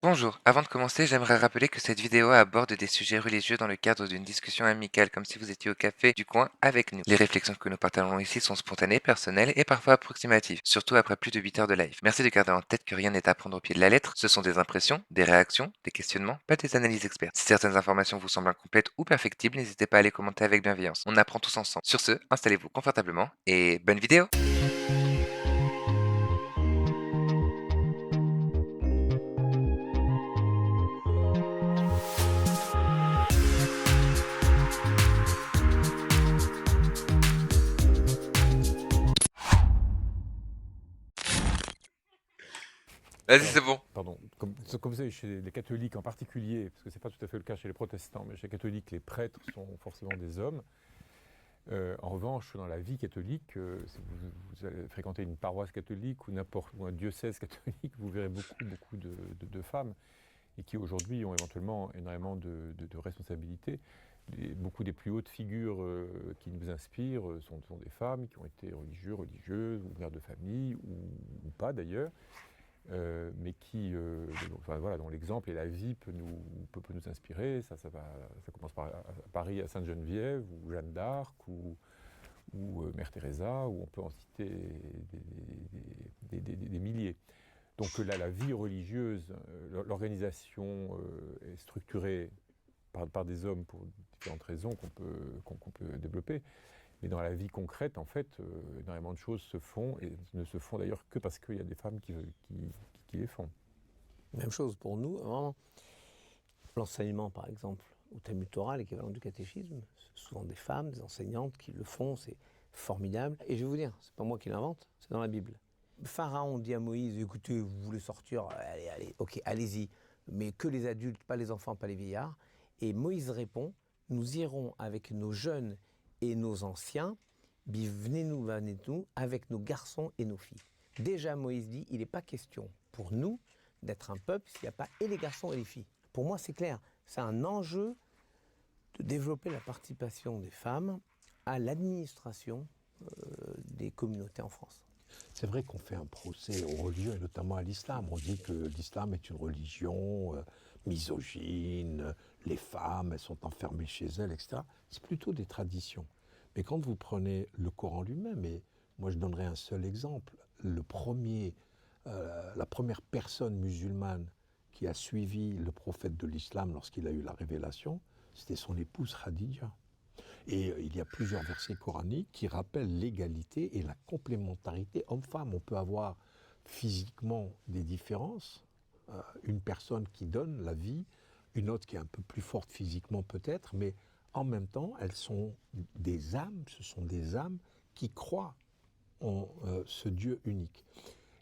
Bonjour, avant de commencer, j'aimerais rappeler que cette vidéo aborde des sujets religieux dans le cadre d'une discussion amicale, comme si vous étiez au café du coin avec nous. Les réflexions que nous partageons ici sont spontanées, personnelles et parfois approximatives, surtout après plus de 8 heures de live. Merci de garder en tête que rien n'est à prendre au pied de la lettre, ce sont des impressions, des réactions, des questionnements, pas des analyses expertes. Si certaines informations vous semblent incomplètes ou perfectibles, n'hésitez pas à les commenter avec bienveillance. On apprend tous ensemble. Sur ce, installez-vous confortablement et bonne vidéo. Vas-y, Alors, c'est bon. pardon, comme vous savez, chez les catholiques en particulier, parce que ce n'est pas tout à fait le cas chez les protestants, mais chez les catholiques, les prêtres sont forcément des hommes. En revanche, dans la vie catholique, si vous allez fréquenter une paroisse catholique ou un diocèse catholique, vous verrez beaucoup de femmes et qui aujourd'hui ont éventuellement énormément de responsabilités. Beaucoup des plus hautes figures qui nous inspirent sont des femmes qui ont été religieuses, ou mères de famille, ou pas d'ailleurs. Mais qui, enfin, voilà, dont l'exemple et la vie peut nous inspirer. Ça commence par à Paris, à Sainte-Geneviève, ou Jeanne d'Arc, ou Mère Teresa, ou on peut en citer des milliers. Donc là, la vie religieuse, l'organisation est structurée par des hommes pour différentes raisons qu'on peut développer. Mais dans la vie concrète, en fait, énormément de choses se font, et ne se font d'ailleurs que parce qu'il y a des femmes qui les font. Même chose pour nous, vraiment. L'enseignement, par exemple, au Talmud Torah, l'équivalent du catéchisme, c'est souvent des femmes, des enseignantes qui le font, c'est formidable. Et je vais vous dire, c'est pas moi qui l'invente, c'est dans la Bible. Pharaon dit à Moïse, écoutez, vous voulez sortir, allez, ok, allez-y, mais que les adultes, pas les enfants, pas les vieillards. Et Moïse répond, nous irons avec nos jeunes et nos anciens, venez-nous, avec nos garçons et nos filles. Déjà, Moïse dit, il n'est pas question pour nous d'être un peuple s'il n'y a pas et les garçons et les filles. Pour moi, c'est clair, c'est un enjeu de développer la participation des femmes à l'administration des communautés en France. C'est vrai qu'on fait un procès aux religions et notamment à l'islam. On dit que l'islam est une religion misogyne, les femmes, elles sont enfermées chez elles, etc. C'est plutôt des traditions. Mais quand vous prenez le Coran lui-même, et moi je donnerai un seul exemple, la première personne musulmane qui a suivi le prophète de l'islam lorsqu'il a eu la révélation, c'était son épouse Khadija. Et il y a plusieurs versets coraniques qui rappellent l'égalité et la complémentarité homme-femme. On peut avoir physiquement des différences, une personne qui donne la vie, une autre qui est un peu plus forte physiquement peut-être, mais en même temps, elles sont des âmes, ce sont des âmes qui croient en ce Dieu unique.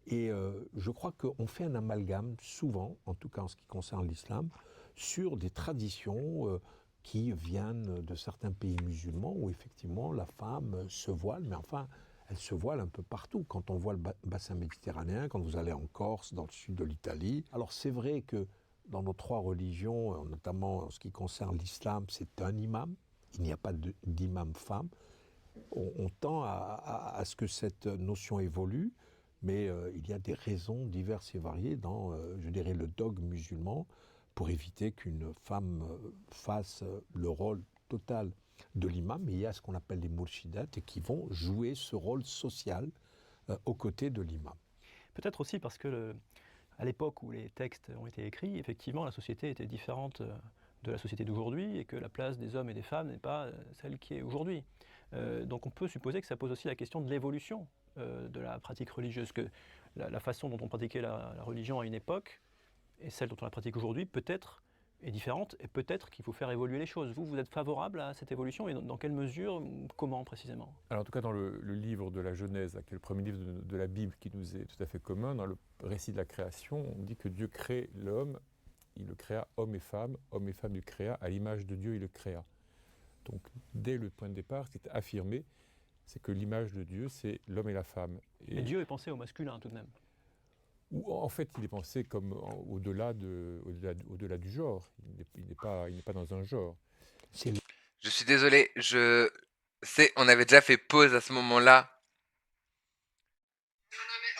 Et je crois qu'on fait un amalgame souvent, en tout cas en ce qui concerne l'islam, sur des traditions qui viennent de certains pays musulmans où effectivement la femme se voile, mais enfin elle se voile un peu partout. Quand on voit le bassin méditerranéen, quand vous allez en Corse, dans le sud de l'Italie, alors c'est vrai que dans nos trois religions, notamment en ce qui concerne l'islam, c'est un imam, il n'y a pas d'imam femme. On tend à ce que cette notion évolue, mais il y a des raisons diverses et variées dans, je dirais, le dogme musulman pour éviter qu'une femme fasse le rôle total de l'imam. Mais il y a ce qu'on appelle les mourchidates qui vont jouer ce rôle social aux côtés de l'imam. Peut-être aussi parce que à l'époque où les textes ont été écrits, effectivement, la société était différente de la société d'aujourd'hui et que la place des hommes et des femmes n'est pas celle qui est aujourd'hui. Donc on peut supposer que ça pose aussi la question de l'évolution de la pratique religieuse, que la façon dont on pratiquait la religion à une époque et celle dont on la pratique aujourd'hui peut-être est différente et peut-être qu'il faut faire évoluer les choses. Vous êtes favorable à cette évolution et dans quelle mesure, comment précisément? Alors en tout cas dans le livre de la Genèse, qui est le premier livre de la Bible qui nous est tout à fait commun, dans le récit de la création, on dit que Dieu crée l'homme, il le créa homme et femme il créa, à l'image de Dieu il le créa. Donc dès le point de départ, ce qui est affirmé, c'est que l'image de Dieu, c'est l'homme et la femme. Mais Dieu est pensé au masculin tout de même. Ou en fait, il est pensé comme au-delà du genre. Il n'est pas dans un genre. Je suis désolé, je sais, on avait déjà fait pause à ce moment-là. On avait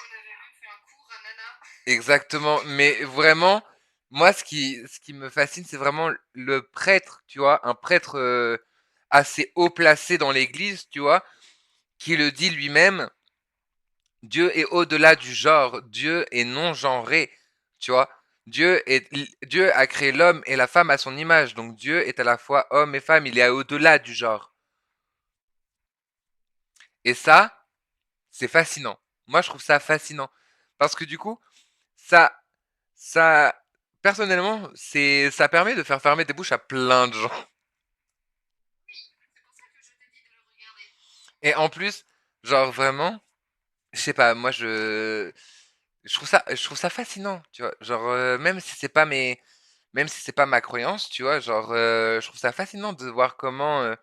fait un cours à Nana. Exactement, mais vraiment, Moi, ce qui me fascine, c'est vraiment le prêtre, tu vois, un prêtre assez haut placé dans l'église, tu vois, qui le dit lui-même, Dieu est au-delà du genre, Dieu est non genré, tu vois. Dieu a créé l'homme et la femme à son image, donc Dieu est à la fois homme et femme, il est au-delà du genre. Et ça, c'est fascinant. Moi, je trouve ça fascinant. Parce que du coup, ça, ça, personnellement, ça permet de faire fermer des bouches à plein de gens. Et en plus, genre vraiment, je sais pas, moi je trouve ça fascinant, tu vois. Genre même si c'est pas ma croyance, tu vois, genre je trouve ça fascinant de voir comment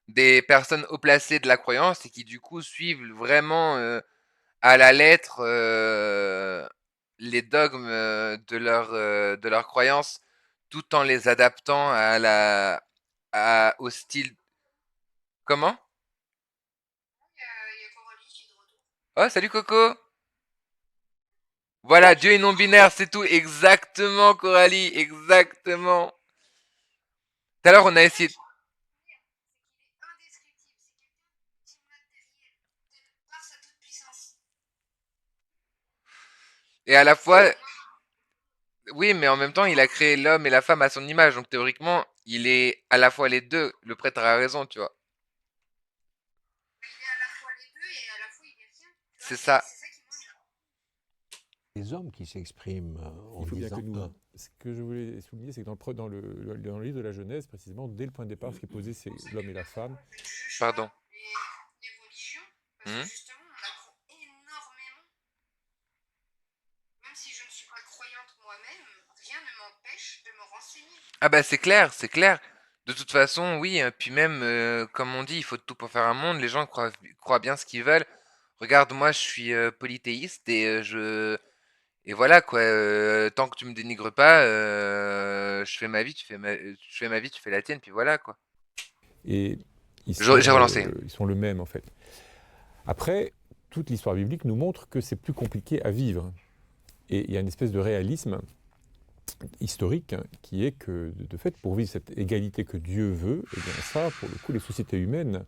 des personnes haut placées de la croyance et qui du coup suivent vraiment à la lettre les dogmes de leur croyance tout en les adaptant au style. Comment? Oh, salut Coco! Voilà, Dieu est non-binaire, c'est tout. Exactement, Coralie, exactement. Tout à l'heure, on a essayé. Et à la fois, oui, mais en même temps, il a créé l'homme et la femme à son image. Donc théoriquement, il est à la fois les deux. Le prêtre a raison, tu vois. C'est ça. Les hommes qui s'expriment en Il faut bien que disant nous. Ce que je voulais souligner, c'est que dans le livre de la Genèse, précisément, dès le point de départ, ce qui est posé, c'est l'homme et la femme. Pardon. Hmm. Ah bah c'est clair, c'est clair. De toute façon, oui, puis même, comme on dit, il faut de tout pour faire un monde, les gens croient bien ce qu'ils veulent. Regarde, moi je suis polythéiste et voilà quoi, tant que tu me dénigres pas, je fais ma vie, je fais ma vie, tu fais la tienne, puis voilà quoi. Et J'ai relancé. ils sont le même, en fait. Après, toute l'histoire biblique nous montre que c'est plus compliqué à vivre. Et il y a une espèce de réalisme historique qui est que, de fait, pour vivre cette égalité que Dieu veut, eh bien ça, pour le coup, les sociétés humaines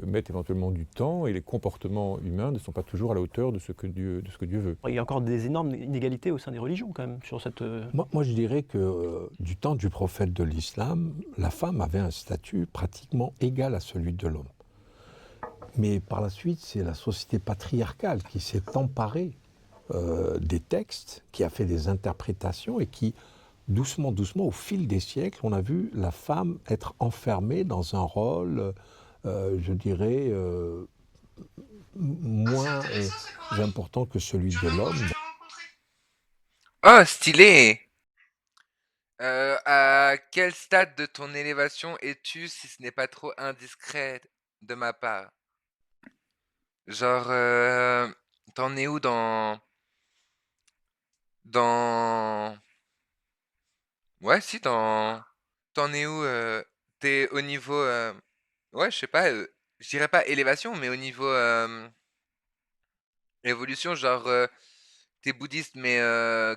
mettent éventuellement du temps et les comportements humains ne sont pas toujours à la hauteur de ce que Dieu veut. Il y a encore des énormes inégalités au sein des religions quand même sur cette. moi, je dirais que du temps du prophète de l'islam, la femme avait un statut pratiquement égal à celui de l'homme. Mais par la suite, c'est la société patriarcale qui s'est emparée des textes, qui a fait des interprétations et qui, doucement, doucement, au fil des siècles, on a vu la femme être enfermée dans un rôle, je dirais, moins important que celui de l'homme. Oh, stylé! À quel stade de ton élévation es-tu si ce n'est pas trop indiscret de ma part? Genre, t'en es où dans... Ouais, si, t'en es où? T'es au niveau... Ouais, je sais pas, je dirais pas élévation, mais au niveau évolution, genre, t'es bouddhiste, mais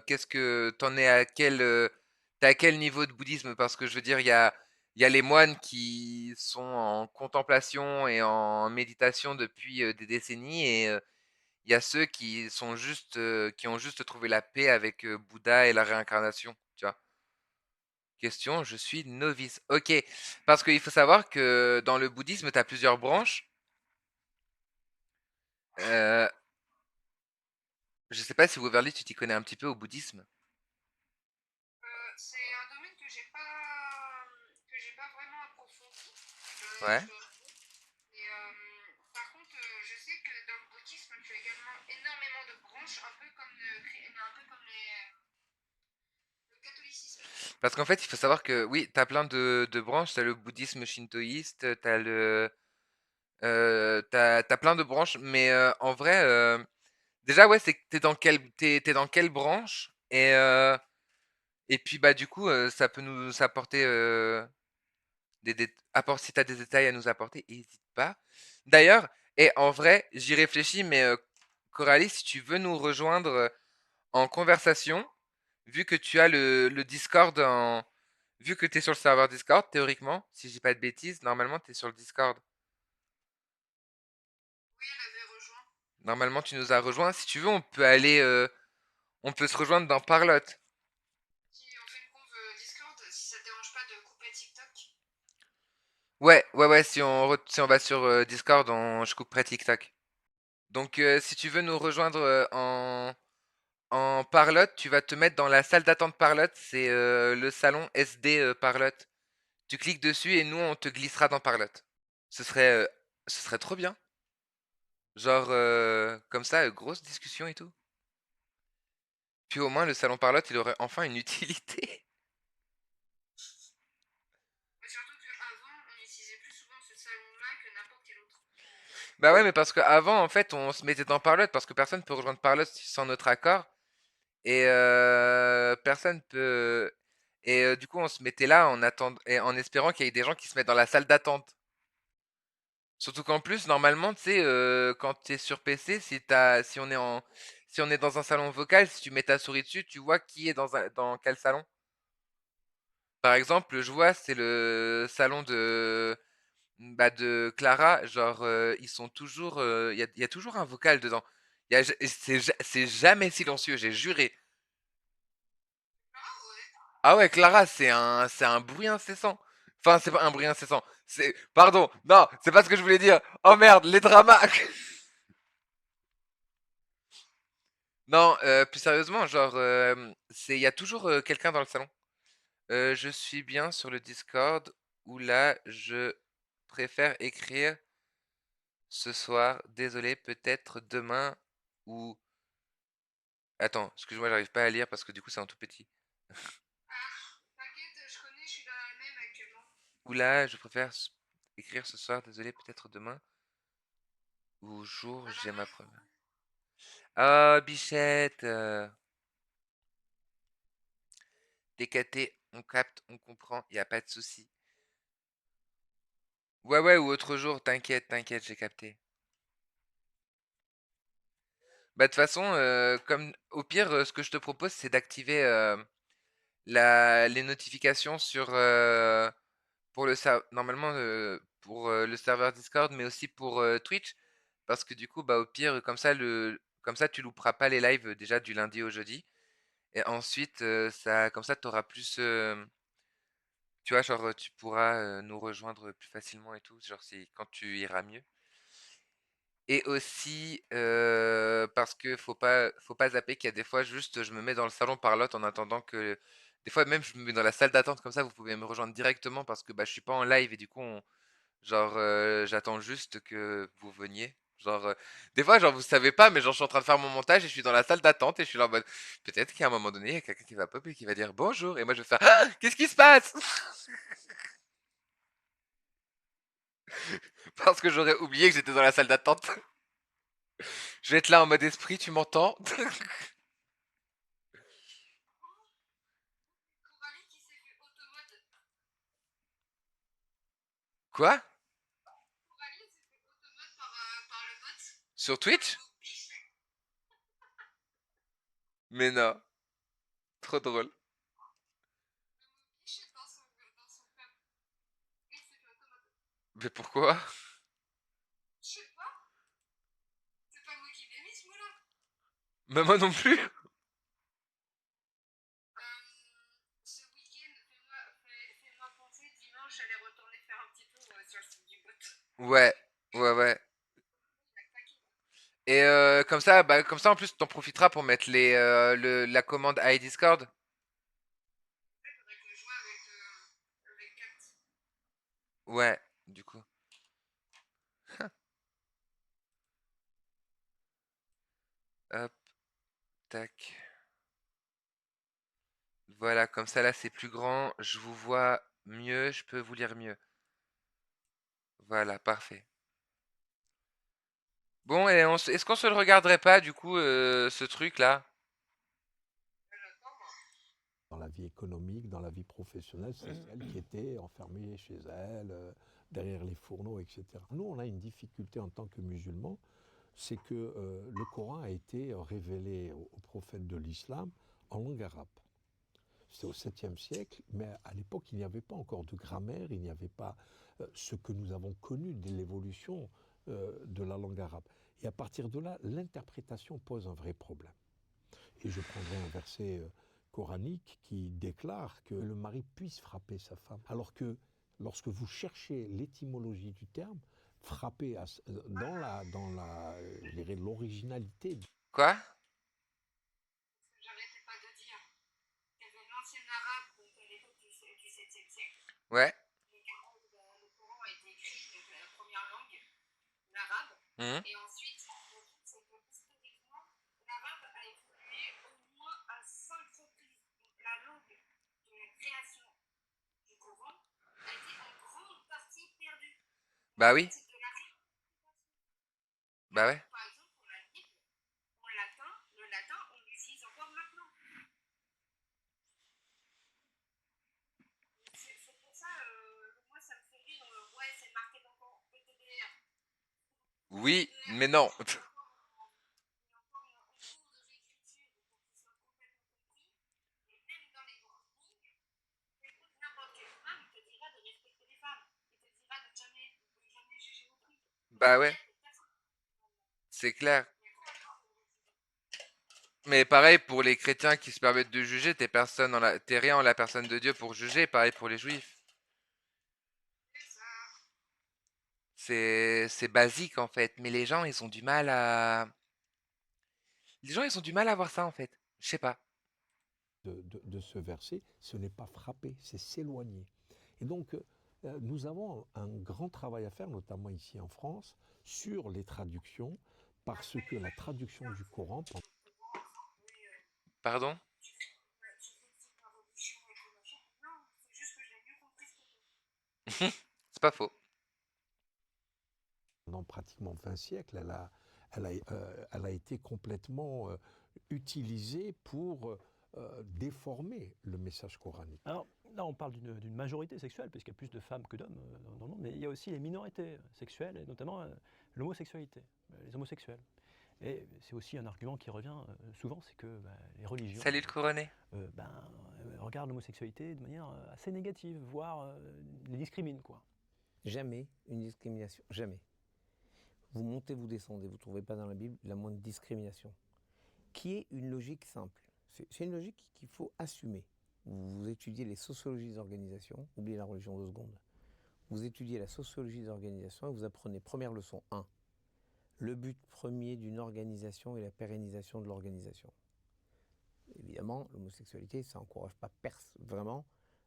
qu'est-ce que t'en es t'es à quel niveau de bouddhisme? Parce que je veux dire, il y a les moines qui sont en contemplation et en méditation depuis des décennies, et il y a ceux qui ont juste trouvé la paix avec Bouddha et la réincarnation, tu vois. Question, je suis novice. Ok, parce qu'il faut savoir que dans le bouddhisme, tu as plusieurs branches. Euh, je sais pas si Waverly, tu t'y connais un petit peu au bouddhisme. Ouais. Parce qu'en fait, il faut savoir que oui, tu as plein de branches. Tu as le bouddhisme shintoïste, t'as plein de branches, mais en vrai, déjà, ouais, c'est que t'es dans quelle branche, et puis bah du coup, ça peut nous apporter si t'as des détails à nous apporter, n'hésite pas. D'ailleurs, et en vrai, j'y réfléchis, mais Coralie, si tu veux nous rejoindre en conversation, vu que tu as le Discord en... Vu que tu es sur le serveur Discord, théoriquement, si je dis pas de bêtises, normalement tu es sur le Discord. Normalement tu nous as rejoint. Si tu veux, on peut aller... on peut se rejoindre dans Parlotte. Ouais, si on va sur Discord, je couperai TikTok. Donc si tu veux nous rejoindre en Parlotte, tu vas te mettre dans la salle d'attente Parlotte, c'est le salon SD Parlotte. Tu cliques dessus et nous on te glissera dans Parlotte. Ce serait, euh, ce serait trop bien. Genre comme ça, grosse discussion et tout. Puis au moins le salon Parlotte, il aurait enfin une utilité. Bah ouais, mais parce qu'avant, en fait, on se mettait dans Parlotte parce que personne peut rejoindre Parlotte sans notre accord. Et personne peut. Et du coup, on se mettait là et en espérant qu'il y ait des gens qui se mettent dans la salle d'attente. Surtout qu'en plus, normalement, tu sais, quand tu es sur PC, si on est dans un salon vocal, si tu mets ta souris dessus, tu vois qui est dans quel salon. Par exemple, je vois, c'est le salon de Clara. Genre, ils sont toujours, il y a toujours un vocal dedans. C'est jamais silencieux, j'ai juré. Ah ouais, Clara, c'est un bruit incessant. Enfin, c'est pas un bruit incessant. Pardon, non, c'est pas ce que je voulais dire. Oh merde, les dramas. Non, plus sérieusement, genre, il y a toujours quelqu'un dans le salon. Je suis bien sur le Discord où là, je préfère écrire ce soir. Désolé, peut-être demain ou... Attends, excuse-moi, j'arrive pas à lire parce que du coup, c'est en tout petit. Ou là, je préfère écrire ce soir. Désolé, peut-être demain ou jour, j'ai ma première. Ah, Bichette, DKT, on capte, on comprend, y a pas de souci. Ouais, ou autre jour, t'inquiète, j'ai capté. Bah, de toute façon, comme au pire, ce que je te propose, c'est d'activer les notifications pour normalement pour le serveur Discord, mais aussi pour Twitch, parce que du coup, bah, au pire, comme ça, tu louperas pas les lives déjà du lundi au jeudi, et ensuite, comme ça, t'auras plus, tu vois, genre, tu pourras nous rejoindre plus facilement et tout, genre, c'est quand tu iras mieux. Et aussi, parce que faut pas zapper qu'il y a des fois juste je me mets dans le salon Parlotte en attendant que des fois même je me mets dans la salle d'attente comme ça, vous pouvez me rejoindre directement parce que, bah, je suis pas en live et du coup j'attends juste que vous veniez. Genre, des fois genre vous savez pas mais genre je suis en train de faire mon montage et je suis dans la salle d'attente et je suis là en mode: «Peut-être qu'à un moment donné, il y a quelqu'un qui va pop et qui va dire bonjour» et moi je vais faire: «Ah! Qu'est-ce qui se passe?» Parce que j'aurais oublié que j'étais dans la salle d'attente. Je vais être là en mode esprit, tu m'entends? Quoi? Sur Twitch? Mais non, trop drôle. Mais pourquoi? Mais moi non plus. Ouais, ouais. Et comme ça en plus t'en profiteras pour mettre la commande iDiscord. Ouais, du coup. Hop, tac. Voilà, comme ça là c'est plus grand, je vous vois mieux, je peux vous lire mieux. Voilà, parfait. Bon, et est-ce qu'on se le regarderait pas du coup, ce truc là? Dans la vie économique, dans la vie professionnelle, c'est celle qui était enfermée chez elle, derrière les fourneaux, etc. Nous, on a une difficulté en tant que musulmans, c'est que le Coran a été révélé au prophète de l'islam en langue arabe. C'était au 7e siècle, mais à l'époque, il n'y avait pas encore de grammaire, il n'y avait pas ce que nous avons connu de l'évolution de la langue arabe. Et à partir de là, l'interprétation pose un vrai problème. Et je prendrai un verset coranique qui déclare que le mari puisse frapper sa femme. Alors que lorsque vous cherchez l'étymologie du terme, frapper je dirais, l'originalité. Quoi? J'arrêtais pas de dire qu'il y avait l'ancien arabe, donc à l'époque du 7e siècle. Ouais. Le Coran a été écrit, donc la première langue, l'arabe. Mhm. Et ensuite, le truc, c'est que historiquement, l'arabe a évolué au moins à 5 reprises. Donc la langue de la création du Coran a été en grande partie perdue. Bah En oui. fait, c'est de la Bah ouais. Par exemple, pour la Bible, en latin, le latin, on l'utilise encore maintenant. C'est pour ça, moi, ça me fait rire. Ouais, c'est marqué dans le PTBR. Oui, mais non. Il y a encore en cours de réécriture pour qu'il soit complètement compris. Et même dans les grandes lignes, écoute, n'importe quelle femme te dira de respecter les femmes. Il te dira de jamais juger autrui. Bah ouais, c'est clair. Mais pareil pour les chrétiens qui se permettent de juger, t'es rien en la personne de Dieu pour juger, pareil pour les juifs. C'est basique en fait, mais les gens ils ont du mal à. Les gens ils ont du mal à voir ça en fait. Je sais pas. De ce verset, ce n'est pas frapper, c'est s'éloigner. Et donc, nous avons un grand travail à faire, notamment ici en France, sur les traductions, parce que la traduction du Coran, Pardon? Non, c'est juste que j'ai mieux compris ce que j'ai. C'est pas faux. pendant pratiquement 20 siècles, elle a été complètement utilisée pour déformer le message coranique. Alors là, on parle d'une majorité sexuelle, puisqu'il y a plus de femmes que d'hommes dans le monde, mais il y a aussi les minorités sexuelles, et notamment l'homosexualité, les homosexuels. Et c'est aussi un argument qui revient souvent, c'est que les religions Salut le couronné. regardent l'homosexualité de manière assez négative, voire les discriminent, quoi. Jamais une discrimination, jamais. Vous montez, vous descendez, vous ne trouvez pas dans la Bible la moindre discrimination, qui est une logique simple. C'est une logique qu'il faut assumer. Vous étudiez les sociologies des organisations, oubliez la religion 2 secondes. Vous étudiez la sociologie des organisations et vous apprenez, première leçon 1, le but premier d'une organisation est la pérennisation de l'organisation. Évidemment, l'homosexualité, ça n'encourage pas vraiment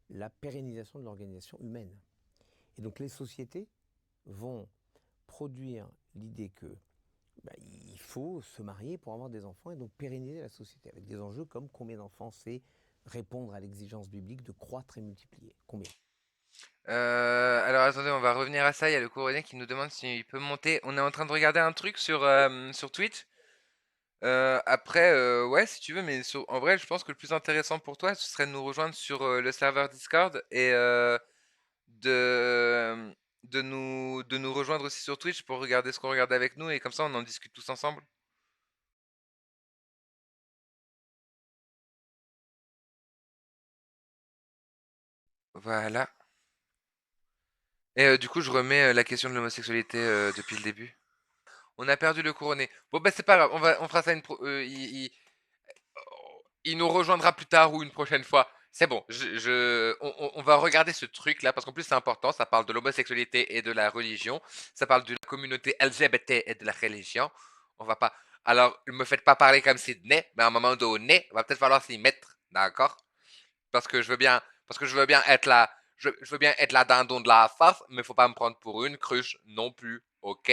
la pérennisation de l'organisation humaine. Et donc les sociétés vont produire l'idée que il faut se marier pour avoir des enfants et donc pérenniser la société avec des enjeux comme combien d'enfants, c'est répondre à l'exigence biblique de croître et multiplier. Combien? Alors attendez, on va revenir à ça. Il y a le couronné qui nous demande s'il peut monter. On est en train de regarder un truc sur Twitch. Après, ouais, si tu veux, mais en vrai, je pense que le plus intéressant pour toi, ce serait de nous rejoindre sur le serveur Discord et de, de nous rejoindre aussi sur Twitch pour regarder ce qu'on regarde avec nous et comme ça on en discute tous ensemble. Voilà. Et du coup, je remets la question de l'homosexualité depuis le début. On a perdu le couronné. Bon, bah c'est pas grave, on fera ça il nous rejoindra plus tard ou une prochaine fois. C'est bon, on va regarder ce truc là parce qu'en plus c'est important. Ça parle de l'homosexualité et de la religion. Ça parle de la communauté LGBT et de la religion. On va pas. Alors, ne me faites pas parler comme Sydney, mais à un moment donné, il va peut-être falloir s'y mettre, d'accord? Parce que je veux bien être là. Je veux bien être la dindon de la farce, mais faut pas me prendre pour une cruche non plus, ok?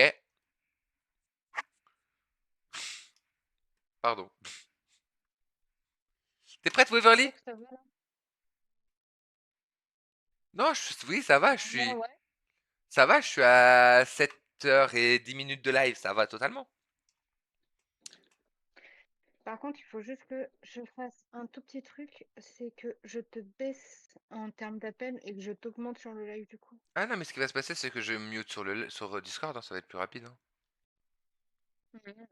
Pardon. T'es prête, Waverly? Ça va là? Non, oui, ça va, Moi, ouais. ça va, je suis à 7h10 de live, ça va totalement. Par contre, il faut juste que je fasse un tout petit truc, c'est que je te baisse en termes d'appel et que je t'augmente sur le live du coup. Ah non, mais ce qui va se passer, c'est que je mute sur Discord, hein, ça va être plus rapide, hein. Mhm.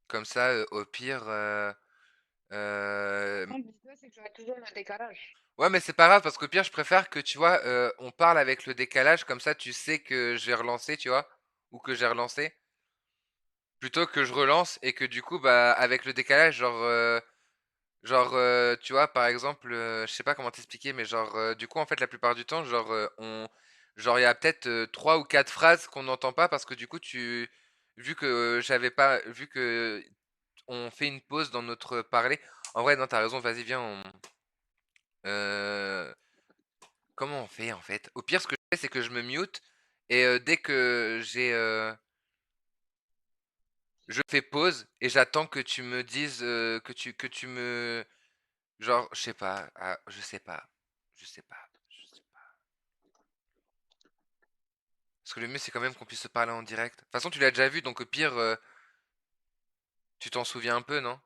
Comme ça, au pire, Par euh, contre, dis-toi, c'est que j'aurai toujours le décalage. Ouais, mais c'est pas grave parce qu'au pire, je préfère que, tu vois, on parle avec le décalage, comme ça, tu sais que je vais relancer, tu vois, ou que j'ai relancé, plutôt que je relance et que du coup, bah, avec le décalage, genre, tu vois, par exemple, je sais pas comment t'expliquer, mais genre, du coup, en fait, la plupart du temps, genre, genre, il y a peut-être 3 ou 4 phrases qu'on n'entend pas parce que du coup, vu que j'avais pas, vu que on fait une pause dans notre parler. En vrai, non, t'as raison, vas-y, viens, euh, comment on fait en fait? Au pire, ce que je fais, c'est que je me mute et dès que je fais pause et j'attends que tu me dises que tu me genre je sais pas, je sais pas, je sais pas, je sais pas. Parce que le mieux c'est quand même qu'on puisse se parler en direct. De toute façon, tu l'as déjà vu, donc au pire, tu t'en souviens un peu, non?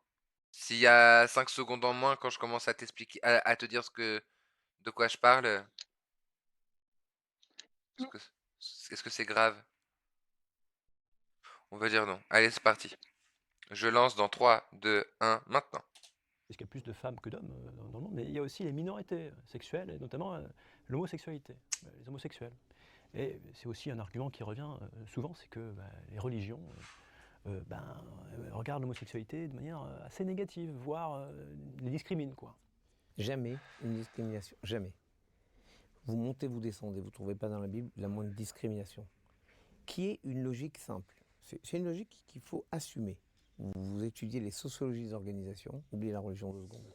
S'il y a 5 secondes en moins quand je commence à t'expliquer, à te dire de quoi je parle, est-ce que est-ce que c'est grave? On va dire non. Allez, c'est parti. Je lance dans 3, 2, 1, maintenant. Parce qu'il y a plus de femmes que d'hommes dans le monde, mais il y a aussi les minorités sexuelles, et notamment l'homosexualité, les homosexuels. Et c'est aussi un argument qui revient souvent, c'est que les religions regardent l'homosexualité de manière assez négative, voire les discriminent, quoi. Jamais une discrimination, jamais. Vous montez, vous descendez, vous ne trouvez pas dans la Bible la moindre discrimination. Qui est une logique simple. C'est une logique qu'il faut assumer. Vous étudiez les sociologies des organisations, oubliez la religion 2 secondes.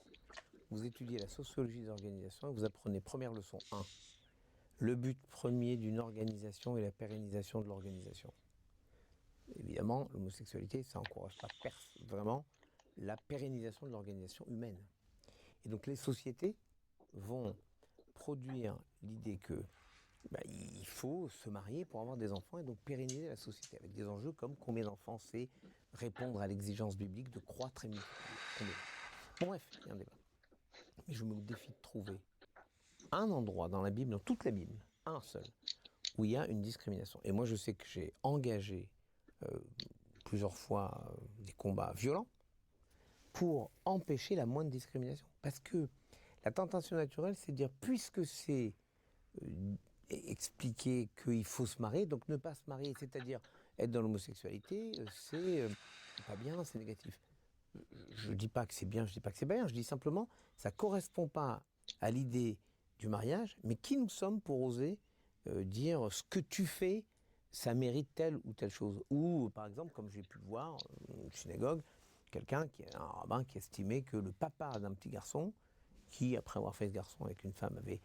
Vous étudiez la sociologie des organisations et vous apprenez première leçon 1. Le but premier d'une organisation est la pérennisation de l'organisation. Évidemment, l'homosexualité, ça n'encourage pas vraiment la pérennisation de l'organisation humaine. Et donc les sociétés vont produire l'idée que il faut se marier pour avoir des enfants et donc pérenniser la société avec des enjeux comme combien d'enfants c'est répondre à l'exigence biblique de croître et multiplier. Bon, bref, il y a un débat. Mais je me défie de trouver un endroit dans la Bible, dans toute la Bible, un seul, où il y a une discrimination. Et moi, je sais que j'ai engagé plusieurs fois des combats violents pour empêcher la moindre discrimination. Parce que la tentation naturelle, c'est de dire, puisque c'est expliquer qu'il faut se marier, donc ne pas se marier, c'est-à-dire être dans l'homosexualité, c'est pas bien, c'est négatif. Je ne dis pas que c'est bien, je ne dis pas que c'est pas bien, je dis simplement ça ne correspond pas à l'idée du mariage, mais qui nous sommes pour oser dire ce que tu fais, ça mérite telle ou telle chose. Ou par exemple, comme j'ai pu voir, une synagogue, un rabbin qui estimait que le papa d'un petit garçon, qui après avoir fait ce garçon avec une femme avait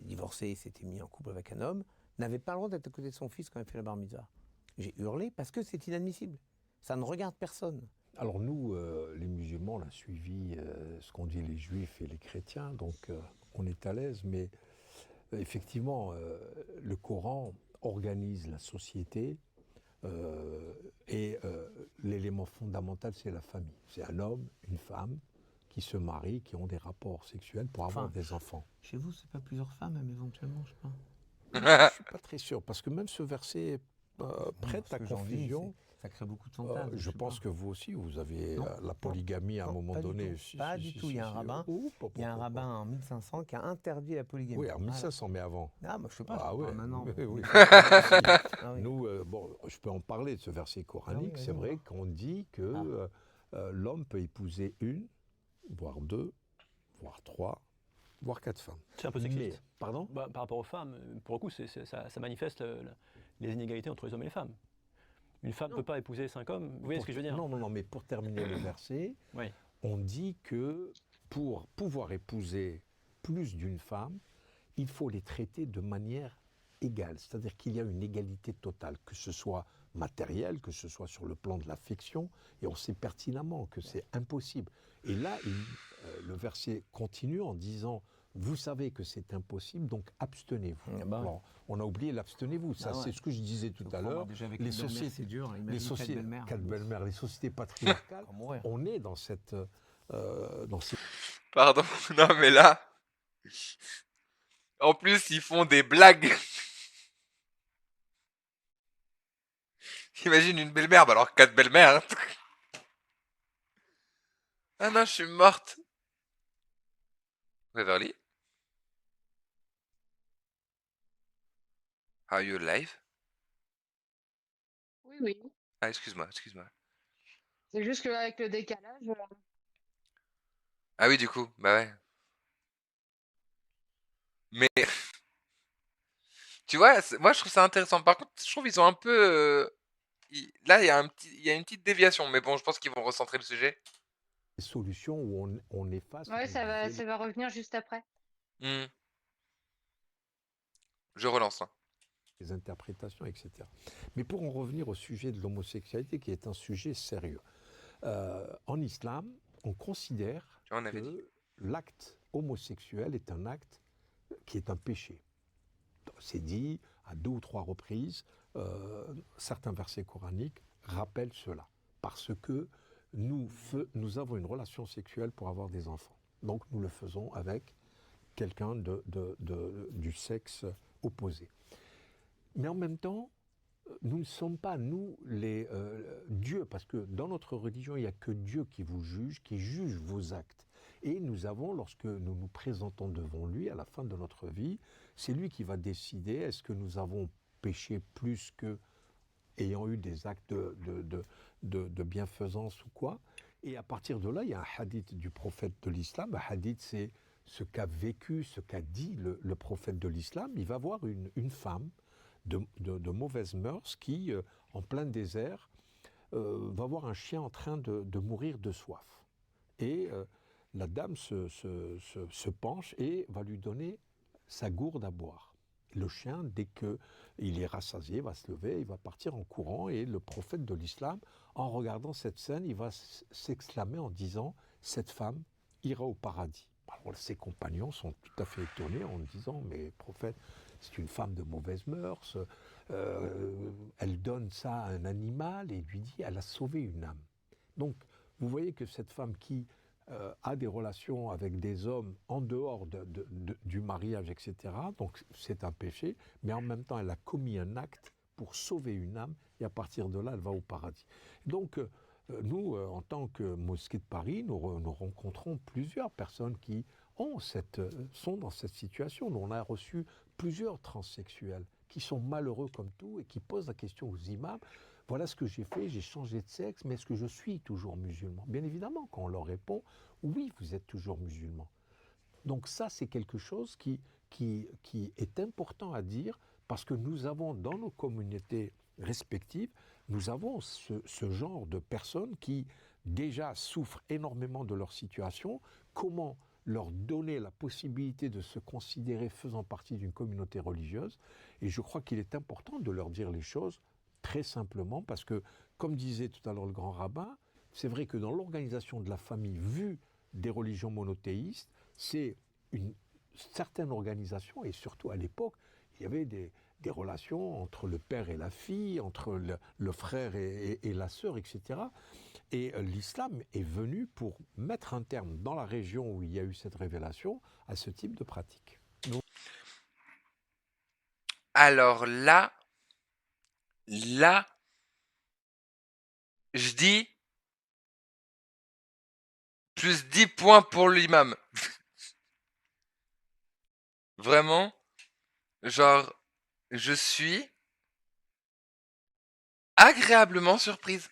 divorcé et s'était mis en couple avec un homme, n'avait pas le droit d'être à côté de son fils quand il fait la bar mitzvah. J'ai hurlé parce que c'est inadmissible. Ça ne regarde personne. Alors nous, les musulmans, on a suivi ce qu'ont dit les juifs et les chrétiens, donc on est à l'aise, mais effectivement, le Coran organise la société et l'élément fondamental, c'est la famille. C'est un homme, une femme qui se marient, qui ont des rapports sexuels pour avoir des enfants. Chez vous, c'est pas plusieurs femmes, même éventuellement, je sais pas. Je ne suis pas très sûr, parce que même ce verset prête à Ce que j'en dis, confusion. ça crée beaucoup de fantasmes. Je pense que vous aussi, vous avez Non, la polygamie à un non, moment pas du donné. tout. Pas du tout. Il y a un rabbin. Il y a un rabbin en 1500 qui a interdit la polygamie. Oui, en 1500, mais avant. Ah, moi je sais pas. Ah ouais, maintenant. oui. Ah oui. Nous, bon, je peux en parler de ce verset coranique. Ah oui, c'est vas-y, vrai on qu'on dit que l'homme peut épouser une, voire deux, voire trois, voire 4 femmes. C'est un peu sexiste. Mais, pardon? Par rapport aux femmes, pour le coup, ça manifeste les inégalités entre les hommes et les femmes. Une femme ne peut pas épouser 5 hommes, vous voyez ce que je veux dire? Non, mais pour terminer le verset, Oui. on dit que pour pouvoir épouser plus d'une femme, il faut les traiter de manière égale. C'est-à-dire qu'il y a une égalité totale, que ce soit matérielle, que ce soit sur le plan de l'affection, et on sait pertinemment que c'est impossible. Et là, le verset continue en disant, vous savez que c'est impossible, donc abstenez-vous. Ah bah. Alors, on a oublié l'abstenez-vous, ça c'est ce que je disais tout à l'heure. Les sociétés, c'est dur. Les sociétés, quatre belles-mères, les sociétés patriarcales, on est dans cette... Pardon, non mais là... En plus, ils font des blagues. Imagine une belle-mère, bah alors 4 belles-mères. Hein. Ah non, je suis morte. Beverly, are you live? Oui, oui. Ah, excuse-moi, excuse-moi. C'est juste qu'avec le décalage, Ah oui, du coup, bah ouais. Mais tu vois, moi je trouve ça intéressant. Par contre, je trouve qu'ils sont un peu. Là, il y a une petite déviation, mais bon, je pense qu'ils vont recentrer le sujet. Des solutions où on efface, ouais, comme je disais, ça va revenir juste après. Hmm, je relance, hein. les interprétations, etc. Mais pour en revenir au sujet de l'homosexualité, qui est un sujet sérieux, en islam, on considère Tu vois, on avait dit. que l'acte homosexuel est un acte qui est un péché. C'est dit à 2 ou 3 reprises, certains versets coraniques rappellent cela, parce que nous avons une relation sexuelle pour avoir des enfants. Donc nous le faisons avec quelqu'un du sexe opposé. Mais en même temps, nous ne sommes pas, nous, les dieux, parce que dans notre religion, il n'y a que Dieu qui vous juge, qui juge vos actes. Et nous avons, lorsque nous nous présentons devant lui, à la fin de notre vie, c'est lui qui va décider est-ce que nous avons péché plus que ayant eu des actes de bienfaisance ou quoi. Et à partir de là, il y a un hadith du prophète de l'islam. Un hadith, c'est ce qu'a vécu, ce qu'a dit le prophète de l'islam. Il va voir une femme de mauvaises mœurs qui, en plein désert, va voir un chien en train de mourir de soif. Et la dame se penche et va lui donner sa gourde à boire. Le chien, dès qu'il est rassasié, va se lever, il va partir en courant, et le prophète de l'islam, en regardant cette scène, il va s'exclamer en disant « Cette femme ira au paradis ». Alors, ses compagnons sont tout à fait étonnés en disant « Mais prophète, c'est une femme de mauvaise mœurs, elle donne ça à un animal » et lui dit « Elle a sauvé une âme ». Donc, vous voyez que cette femme qui a des relations avec des hommes en dehors du mariage, etc., donc c'est un péché, mais en même temps, elle a commis un acte pour sauver une âme, et à partir de là, elle va au paradis. Donc, nous, en tant que Mosquée de Paris, nous rencontrons plusieurs personnes qui sont dans cette situation. Nous, on a reçu plusieurs transsexuels qui sont malheureux comme tout et qui posent la question aux imams. Voilà ce que j'ai fait, j'ai changé de sexe, mais est-ce que je suis toujours musulman? Bien évidemment, quand on leur répond, oui, vous êtes toujours musulman. Donc ça, c'est quelque chose qui est important à dire, parce que nous avons dans nos communautés respectives, nous avons ce genre de personnes qui déjà souffrent énormément de leur situation. Comment leur donner la possibilité de se considérer faisant partie d'une communauté religieuse? Et je crois qu'il est important de leur dire les choses très simplement, parce que, comme disait tout à l'heure le grand rabbin, c'est vrai que dans l'organisation de la famille vue des religions monothéistes, c'est une certaine organisation, et surtout à l'époque, il y avait des relations entre le père et la fille, entre le frère et la sœur, etc. Et l'islam est venu pour mettre un terme, dans la région où il y a eu cette révélation, à ce type de pratique. Donc, Alors là, je dis plus 10 points pour l'imam. Vraiment, genre, je suis agréablement surprise.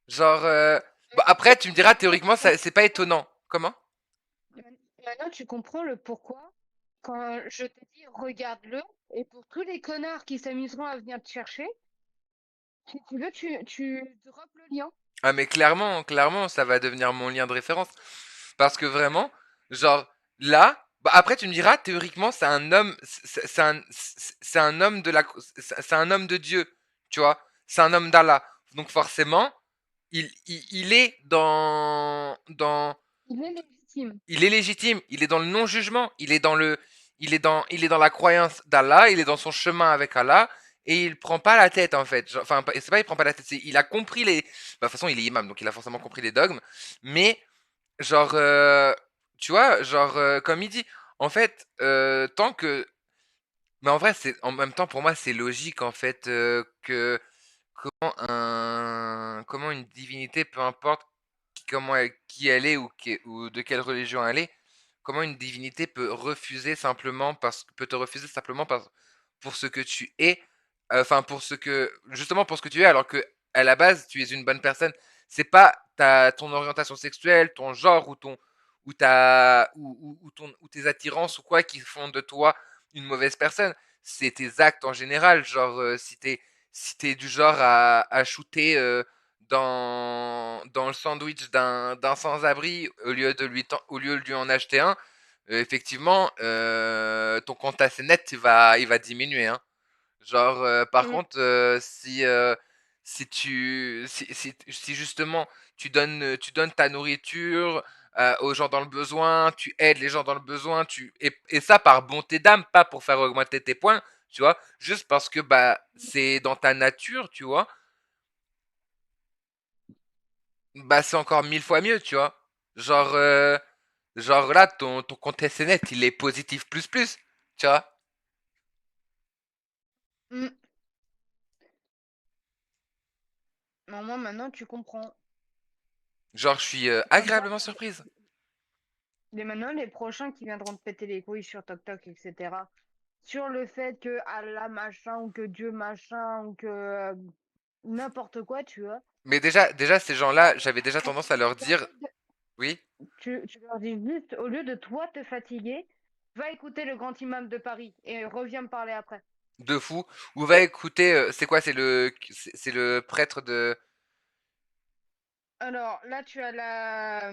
Genre, bon, après, tu me diras, théoriquement, c'est pas étonnant. Comment? Maintenant, tu comprends le pourquoi quand je te dis regarde-le, et pour tous les connards qui s'amuseront à venir te chercher, si tu veux, tu drops le lien. Ah, mais clairement, clairement, ça va devenir mon lien de référence. Parce que vraiment, genre, là, bah après, tu me diras, théoriquement, c'est un homme, c'est un homme c'est un homme de Dieu, tu vois, c'est un homme d'Allah. Donc forcément, il est Il est légitime. il est légitime, il est dans le non-jugement, il est dans la croyance d'Allah, il est dans son chemin avec Allah, et il prend pas la tête en fait. Enfin, c'est pas il prend pas la tête, il a compris les. Bah, de toute façon, il est imam, donc il a forcément compris les dogmes, mais genre, tu vois, genre, comme il dit, en fait, tant que. Mais en vrai, en même temps, pour moi, c'est logique en fait que comment une divinité, peu importe qui elle est ou de quelle religion elle est, comment une divinité peut refuser simplement peut te refuser simplement pour ce que tu es, enfin pour ce que justement pour ce que tu es, alors que à la base tu es une bonne personne. C'est pas ton orientation sexuelle, ton genre ou tes attirances ou quoi qui font de toi une mauvaise personne. C'est tes actes en général, genre si t'es du genre à shooter dans le sandwich d'un sans-abri au lieu de lui en acheter un, effectivement, ton compte assez net il va diminuer, hein. Genre, par Mm. contre, si justement tu donnes ta nourriture aux gens dans le besoin, tu aides les gens dans le besoin, et ça par bonté d'âme, pas pour faire augmenter tes points, tu vois, juste parce que bah c'est dans ta nature, tu vois, bah c'est encore 1000 fois mieux, tu vois. Genre, genre là, ton compte SNet, il est positif plus plus, tu vois. Mm. Non, moi, maintenant, tu comprends. Genre, je suis Comme ça, agréablement surprise. maintenant, les prochains qui viendront te péter les couilles sur TokTok, etc., sur le fait que Allah machin, ou que Dieu machin, ou que n'importe quoi, tu vois, Mais déjà ces gens-là, bah, j'avais déjà tendance à tu leur dire, t'arrêtes de- oui, tu leur dis juste, au lieu de toi te fatiguer, va écouter le grand imam de Paris et reviens me parler après. de fou, ou va écouter, c'est quoi, c'est le prêtre de... Alors là, tu as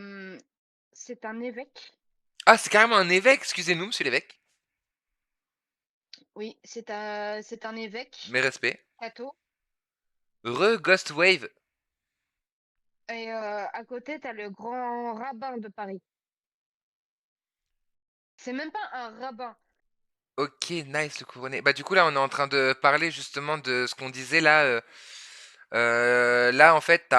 c'est un évêque. Ah, c'est carrément un évêque, excusez-nous, monsieur l'évêque. Oui, c'est un évêque, Mes respects. catho. Ghostwave. Et à côté, tu as le grand rabbin de Paris. C'est même pas un rabbin. Ok, nice, le couronné. Bah du coup là, on est en train de parler justement de ce qu'on disait là. Là, en fait,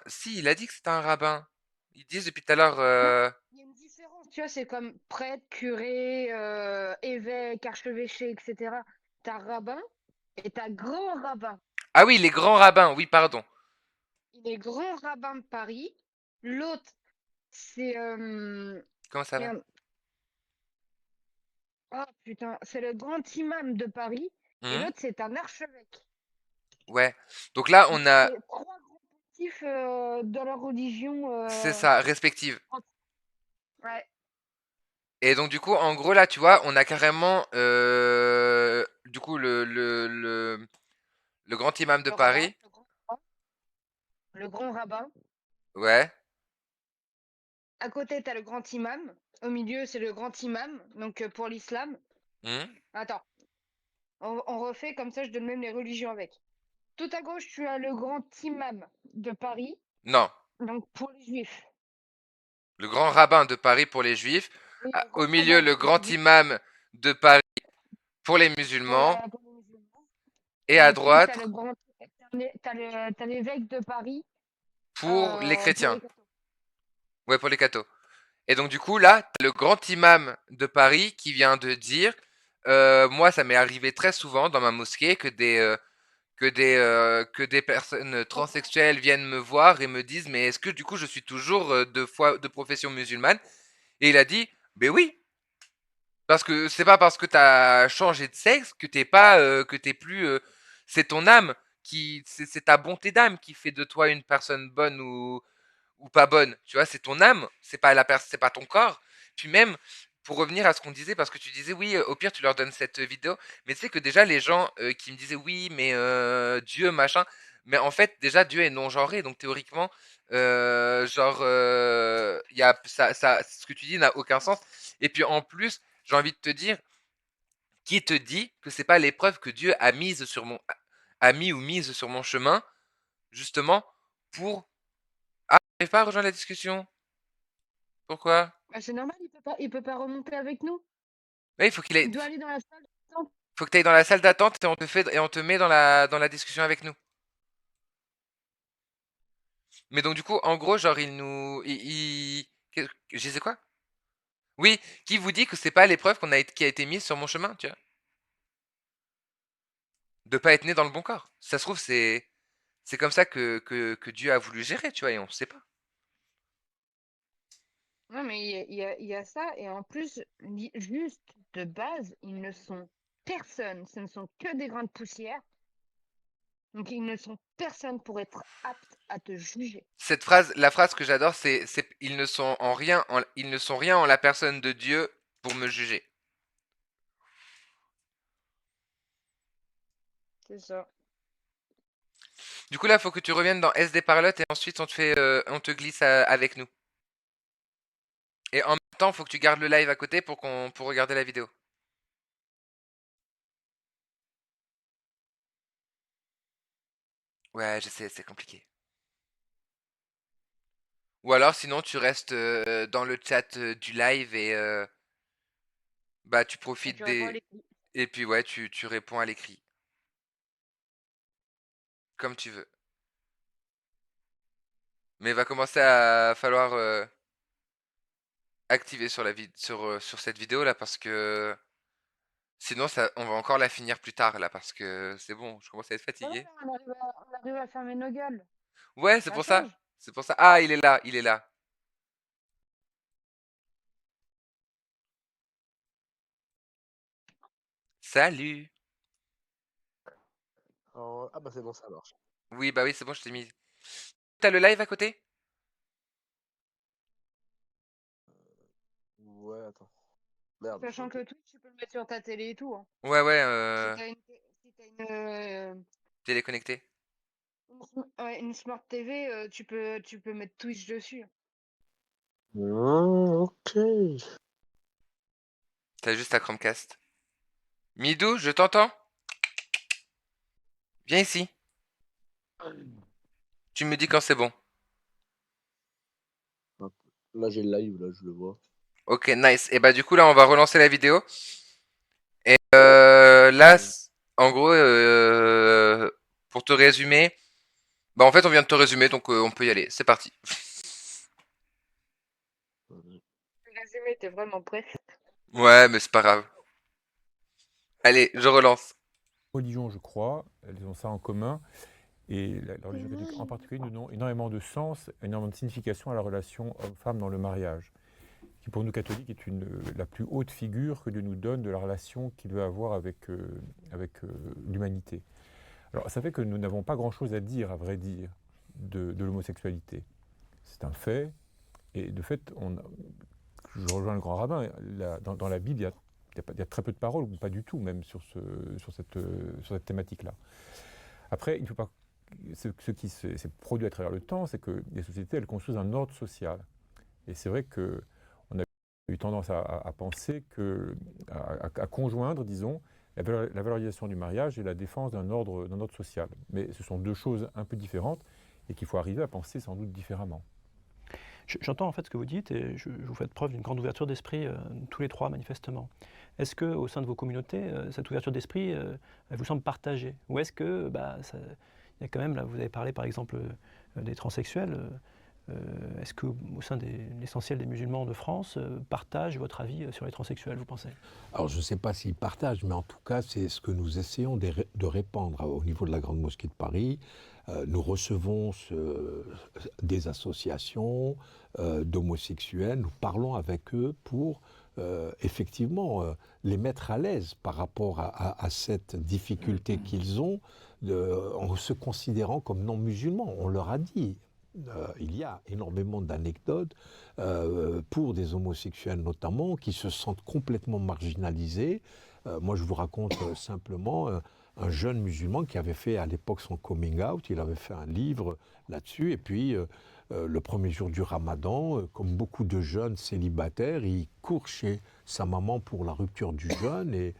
Si, il a dit que c'était un rabbin. Ils disent depuis tout à l'heure... Non, il y a une différence. Tu vois, c'est comme prêtre, curé, évêque, archevêché, etc. T'as rabbin et t'as grand rabbin. Ah oui, les grands rabbins, oui, pardon. Il est grand rabbin de Paris. L'autre, c'est Comment ça va? merde. Oh putain, c'est le grand imam de Paris. Et Mhm. l'autre, c'est un archevêque. Ouais. Donc là, Donc on a... c'est trois grands pontifes dans leur religion. C'est ça, respective. Ouais, Et donc du coup, en gros, là, tu vois, on a carrément... du coup, le grand imam de le rabbin, Paris. le grand rabbin. Ouais. À côté, tu as le grand imam. Au milieu, c'est le grand imam, donc pour l'islam. Mhm. Attends, on refait comme ça, je donne même les religions avec. Tout à gauche, tu as le grand imam de Paris, Non. donc pour les juifs. Le grand rabbin de Paris pour les juifs. Oui, Ah, le au grand milieu, rabbin le pour les grand juifs, imam de Paris pour les pour, musulmans. pour les musulmans. Et Et à au-dessus, tu droite, as t'as l'évêque de Paris pour les pour chrétiens. les cathos. Ouais, pour les cathos. Et donc du coup, là, t'as le grand imam de Paris qui vient de dire, moi, ça m'est arrivé très souvent dans ma mosquée que des personnes transsexuelles viennent me voir et me disent, mais est-ce que du coup je suis toujours de profession musulmane? Et il a dit, ben oui, parce que c'est pas parce que t'as changé de sexe que t'es pas, que t'es plus, c'est ton âme c'est ta bonté d'âme qui fait de toi une personne bonne ou pas bonne, tu vois, c'est ton âme, c'est pas ton corps. Puis même, pour revenir à ce qu'on disait, parce que tu disais, oui, au pire, tu leur donnes cette vidéo, mais tu sais que déjà, les gens qui me disaient, oui, mais Dieu, machin, mais en fait, déjà, Dieu est non-genré, donc théoriquement, genre, ce que tu dis n'a aucun sens. Et puis en plus, j'ai envie de te dire, qui te dit que c'est pas l'épreuve que Dieu a mis ou mise sur mon chemin, justement, pour... Ah, j'arrive pas à rejoindre la discussion. Pourquoi? Bah, c'est normal, il peut pas remonter avec nous. Oui, Il doit aller dans la salle d'attente. faut que tu ailles dans la salle d'attente et on te met dans la discussion avec nous. Mais donc du coup, en gros, genre je sais quoi? Oui, qui vous dit que c'est pas l'épreuve qui a été mise sur mon chemin, tu vois? De pas être né dans le bon corps. Si ça se trouve, c'est comme ça que Dieu a voulu gérer, tu vois, et on sait pas. Non, mais il y a ça, et en plus, juste de base, ils ne sont personne, ce ne sont que des grains de poussière, donc ils ne sont personne pour être aptes à te juger. La phrase que j'adore, ils ne sont ils ne sont rien en la personne de Dieu pour me juger. C'est ça. Du coup, là, faut que tu reviennes dans SD Parlotte et ensuite on te glisse avec nous. Et en même temps, faut que tu gardes le live à côté pour regarder la vidéo. Ouais, je sais, c'est compliqué. Ou alors, sinon, tu restes dans le chat du live et bah tu Et profites tu réponds à des l'écrit. et puis ouais, tu réponds à l'écrit, comme tu veux. Mais il va commencer à falloir activer sur cette vidéo là parce que sinon on va encore la finir plus tard là parce que c'est bon, je commence à être Voilà, fatigué. on arrive à fermer nos gueules. Ouais, c'est Ça pour ça. change. C'est pour ça. Ah, il est là, il est là. Salut. Ah bah c'est bon, ça marche. Oui, bah oui, c'est bon, je t'ai mis. T'as le live à côté? Ouais, attends. Merde, je suis Sachant un peu. que Twitch, tu peux le mettre sur ta télé et tout, hein. Ouais, ouais, Si t'as téléconnecté. une Smart TV, tu peux mettre Twitch dessus. Ok. T'as juste ta Chromecast. Midou, je t'entends? Viens ici. Tu me dis quand c'est bon. Hop. Là, j'ai le live, là, je le vois. Ok, nice. Et bah du coup là, on va relancer la vidéo. Et là, en gros, pour te résumer, bah en fait, on vient de te résumer, donc on peut y aller. C'est parti. Le résumé était vraiment bref. Ouais, mais c'est pas grave. Allez, je relance. Religions, je crois, elles ont ça en commun. Et la religion catholique en particulier nous donne énormément de sens, énormément de signification à la relation homme-femme dans le mariage, qui pour nous catholiques est la plus haute figure que Dieu nous donne de la relation qu'il veut avoir avec l'humanité. Alors ça fait que nous n'avons pas grand-chose à dire, à vrai dire, de l'homosexualité. C'est un fait, et de fait, je rejoins le grand rabbin, dans la Bible, il y a très peu de paroles, ou pas du tout même, sur cette thématique-là. Après, il ne faut pas ce qui s'est produit à travers le temps, c'est que les sociétés, elles construisent un ordre social. Et c'est vrai qu'on a eu tendance à penser à conjoindre, disons, la valorisation du mariage et la défense d'un ordre social. Mais ce sont deux choses un peu différentes et qu'il faut arriver à penser sans doute différemment. J'entends en fait ce que vous dites et vous faites preuve d'une grande ouverture d'esprit, tous les trois manifestement. Est-ce qu'au sein de vos communautés, cette ouverture d'esprit, elle vous semble partagée? Ou est-ce que, il y a quand même, là vous avez parlé par exemple des transsexuels, est-ce qu'au sein de l'essentiel des musulmans de France partagent votre avis sur les transsexuels, vous pensez? Alors je ne sais pas s'ils partagent, mais en tout cas c'est ce que nous essayons de répandre au niveau de la Grande Mosquée de Paris. Nous recevons des associations d'homosexuels, nous parlons avec eux pour effectivement les mettre à l'aise par rapport à cette difficulté qu'ils ont en se considérant comme non musulmans. On leur a dit, il y a énormément d'anecdotes pour des homosexuels notamment qui se sentent complètement marginalisés. Moi je vous raconte simplement un jeune musulman qui avait fait à l'époque son coming out, il avait fait un livre là-dessus, et puis le premier jour du Ramadan, comme beaucoup de jeunes célibataires, il court chez sa maman pour la rupture du jeûne, et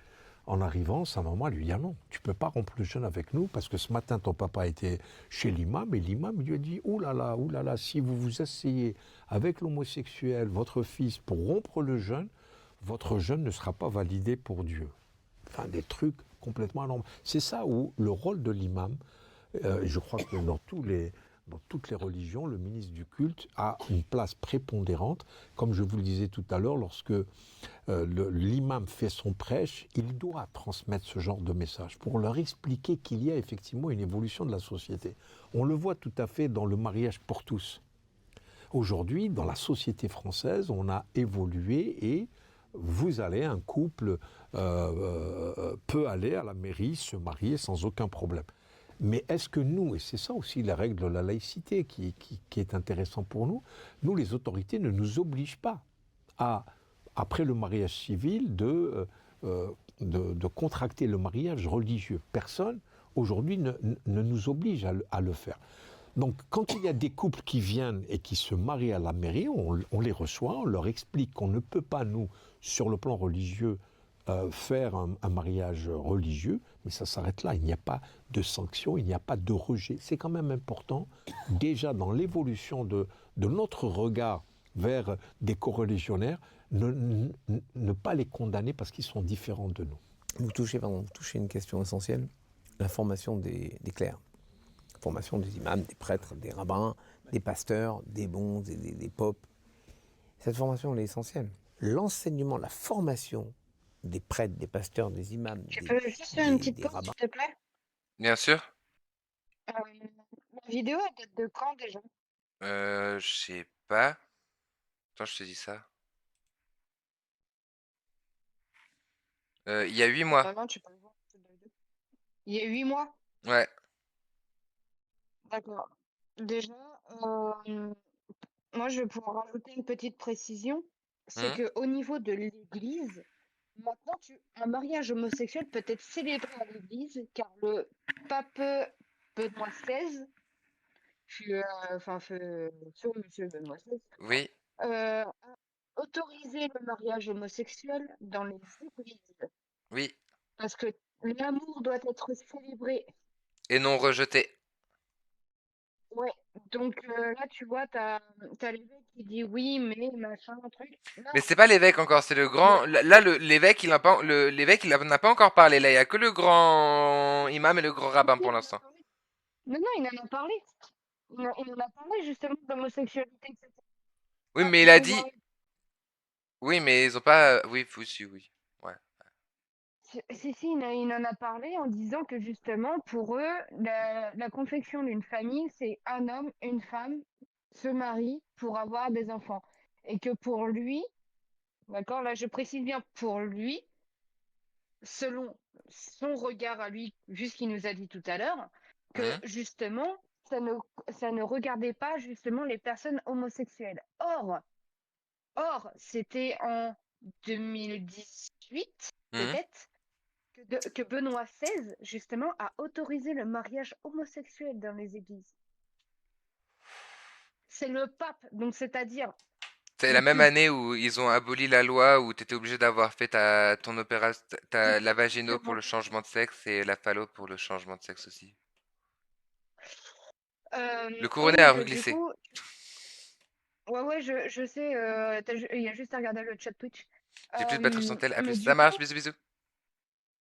en arrivant, sa maman lui dit ah non, tu ne peux pas rompre le jeûne avec nous, parce que ce matin ton papa était chez l'imam, et l'imam lui a dit ouh là là, si vous vous asseyez avec l'homosexuel, votre fils, pour rompre le jeûne, votre jeûne ne sera pas validé pour Dieu. Enfin, des trucs complètement anormaux. C'est ça où le rôle de l'imam, je crois que dans toutes les religions, le ministre du culte a une place prépondérante. Comme je vous le disais tout à l'heure, lorsque l'imam fait son prêche, il doit transmettre ce genre de message pour leur expliquer qu'il y a effectivement une évolution de la société. On le voit tout à fait dans le mariage pour tous. aujourd'hui, dans la société française, on a évolué et vous allez, un couple peut aller à la mairie, se marier sans aucun problème. Mais est-ce que nous, et c'est ça aussi la règle de la laïcité qui est intéressant pour nous, nous, les autorités ne nous obligent pas à, après le mariage civil, de contracter le mariage religieux. Personne, aujourd'hui, ne nous oblige à le faire. Donc, quand il y a des couples qui viennent et qui se marient à la mairie, on les reçoit, on leur explique qu'on ne peut pas, nous, sur le plan religieux, faire un mariage religieux, mais ça s'arrête là. Il n'y a pas de sanction, il n'y a pas de rejet. C'est quand même important, déjà dans l'évolution de notre regard vers des coreligionnaires, ne pas les condamner parce qu'ils sont différents de nous. Vous touchez une question essentielle, la formation des clercs. La formation des imams, des prêtres, des rabbins, des pasteurs, des bons, des popes. Cette formation, elle est essentielle. L'enseignement, la formation des prêtres, des pasteurs, des imams, Tu peux juste faire une petite pause, rabbins. s'il te plaît? Bien sûr. La vidéo, elle date de quand déjà? Je sais pas. Attends, je te dis ça. Il y a 8 mois. Normalement, tu peux le voir. Il y a 8 mois? Ouais. D'accord. Déjà, moi, je vais pouvoir rajouter une petite précision. C'est Mhm. qu'au niveau de l'Église, maintenant, un mariage homosexuel peut être célébré à l'Église, car le pape Benoît XVI, feu monsieur Benoît XVI, Oui. a autorisé le mariage homosexuel dans les églises. Oui. Parce que l'amour doit être célébré. Et non rejeté. Ouais, donc là, tu vois, t'as l'évêque qui dit oui, mais machin, truc. Non, Mais c'est pas l'évêque encore, c'est le grand. Là, l'évêque, il n'a pas, l'évêque, il n'a pas encore parlé. Là, il y a que le grand imam et le grand rabbin pour l'instant. non, il en a parlé. Il en a parlé justement d'homosexualité, etc. Oui, Ah, mais il a dit. Oui, mais ils ont pas. Oui, aussi, oui. Ouais. Si, il en a parlé en disant que justement, pour eux, la confection d'une famille, c'est un homme, une femme se marient pour avoir des enfants. Et que pour lui, d'accord, là je précise bien, pour lui, selon son regard à lui, vu ce qu'il nous a dit tout à l'heure, que Mhm. justement, ça ne regardait pas justement les personnes homosexuelles. Or, c'était en 2018, Mhm. peut-être, que Benoît XVI, justement, a autorisé le mariage homosexuel dans les églises. C'est le pape, donc c'est-à-dire C'est le la même plus... année où ils ont aboli la loi où tu étais obligé d'avoir fait ton opération, la vagino pour le changement de sexe et la phallo pour le changement de sexe aussi. Le couronné Oui, a du reglissé. coup... Ouais, je sais, il y a juste à regarder le chat Twitch. J'ai plus de batterie sur tel. À plus. Mais Ça du coup, marche, bisous, bisous.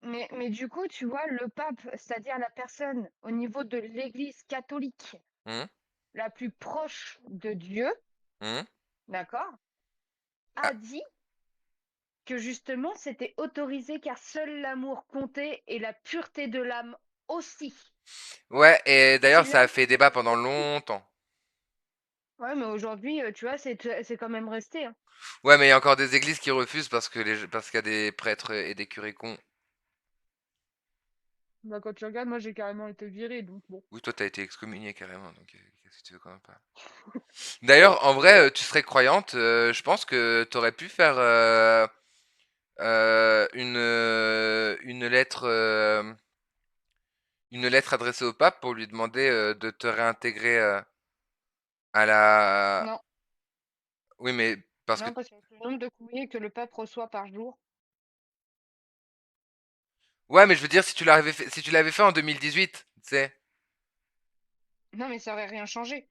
mais du coup, tu vois, le pape, c'est-à-dire la personne au niveau de l'Église catholique Mhm. la plus proche de Dieu, Mhm. d'accord, Ah. a dit que justement c'était autorisé car seul l'amour comptait et la pureté de l'âme aussi. Ouais, et Si d'ailleurs, ça a l'amour fait débat était pendant aussi. longtemps. Ouais, mais aujourd'hui, tu vois, c'est quand même resté. Hein. Ouais, mais il y a encore des églises qui refusent parce qu'il y a des prêtres et des curés cons. Bah, quand tu regardes, moi j'ai carrément été viré, donc bon. Oui, toi, t'as été excommunié carrément, donc qu'est-ce que tu veux quand même pas. D'ailleurs, en vrai, tu serais croyante, je pense que t'aurais pu faire une lettre adressée au pape pour lui demander de te réintégrer à la. Non, Oui, mais parce que. non, parce que le nombre de courriers que le pape reçoit par jour. Ouais, mais je veux dire, si tu l'avais fait en 2018, tu sais. Non, mais ça aurait rien changé.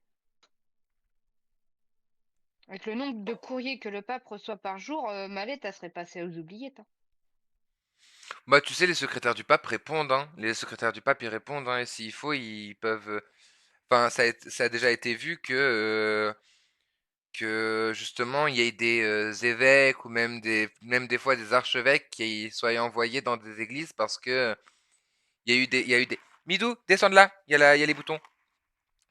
Avec le nombre de courriers que le pape reçoit par jour, ma lettre, elle serait passée aux oubliettes. Hein. Bah, tu sais, les secrétaires du pape répondent, hein. Les secrétaires du pape, ils répondent, hein. Et s'il faut, ils peuvent. Enfin, ça a déjà été vu que justement, il y ait des évêques ou même des fois des archevêques qui soient envoyés dans des églises parce que il y a eu des. Midou, descends de là, il y a les boutons.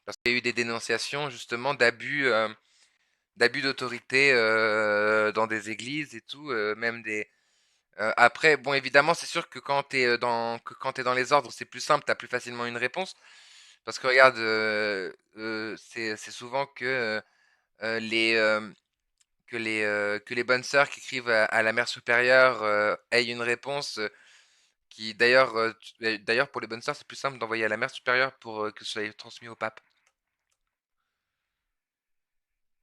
Parce qu'il y a eu des dénonciations justement d'abus d'abus d'autorité dans des églises et tout, même des. Après, bon, évidemment, c'est sûr que quand t'es dans les ordres, c'est plus simple, t'as plus facilement une réponse. Parce que regarde, c'est souvent que les bonnes sœurs qui écrivent à la mère supérieure aient une réponse qui, d'ailleurs, d'ailleurs, pour les bonnes sœurs, c'est plus simple d'envoyer à la mère supérieure pour que ce soit transmis au pape.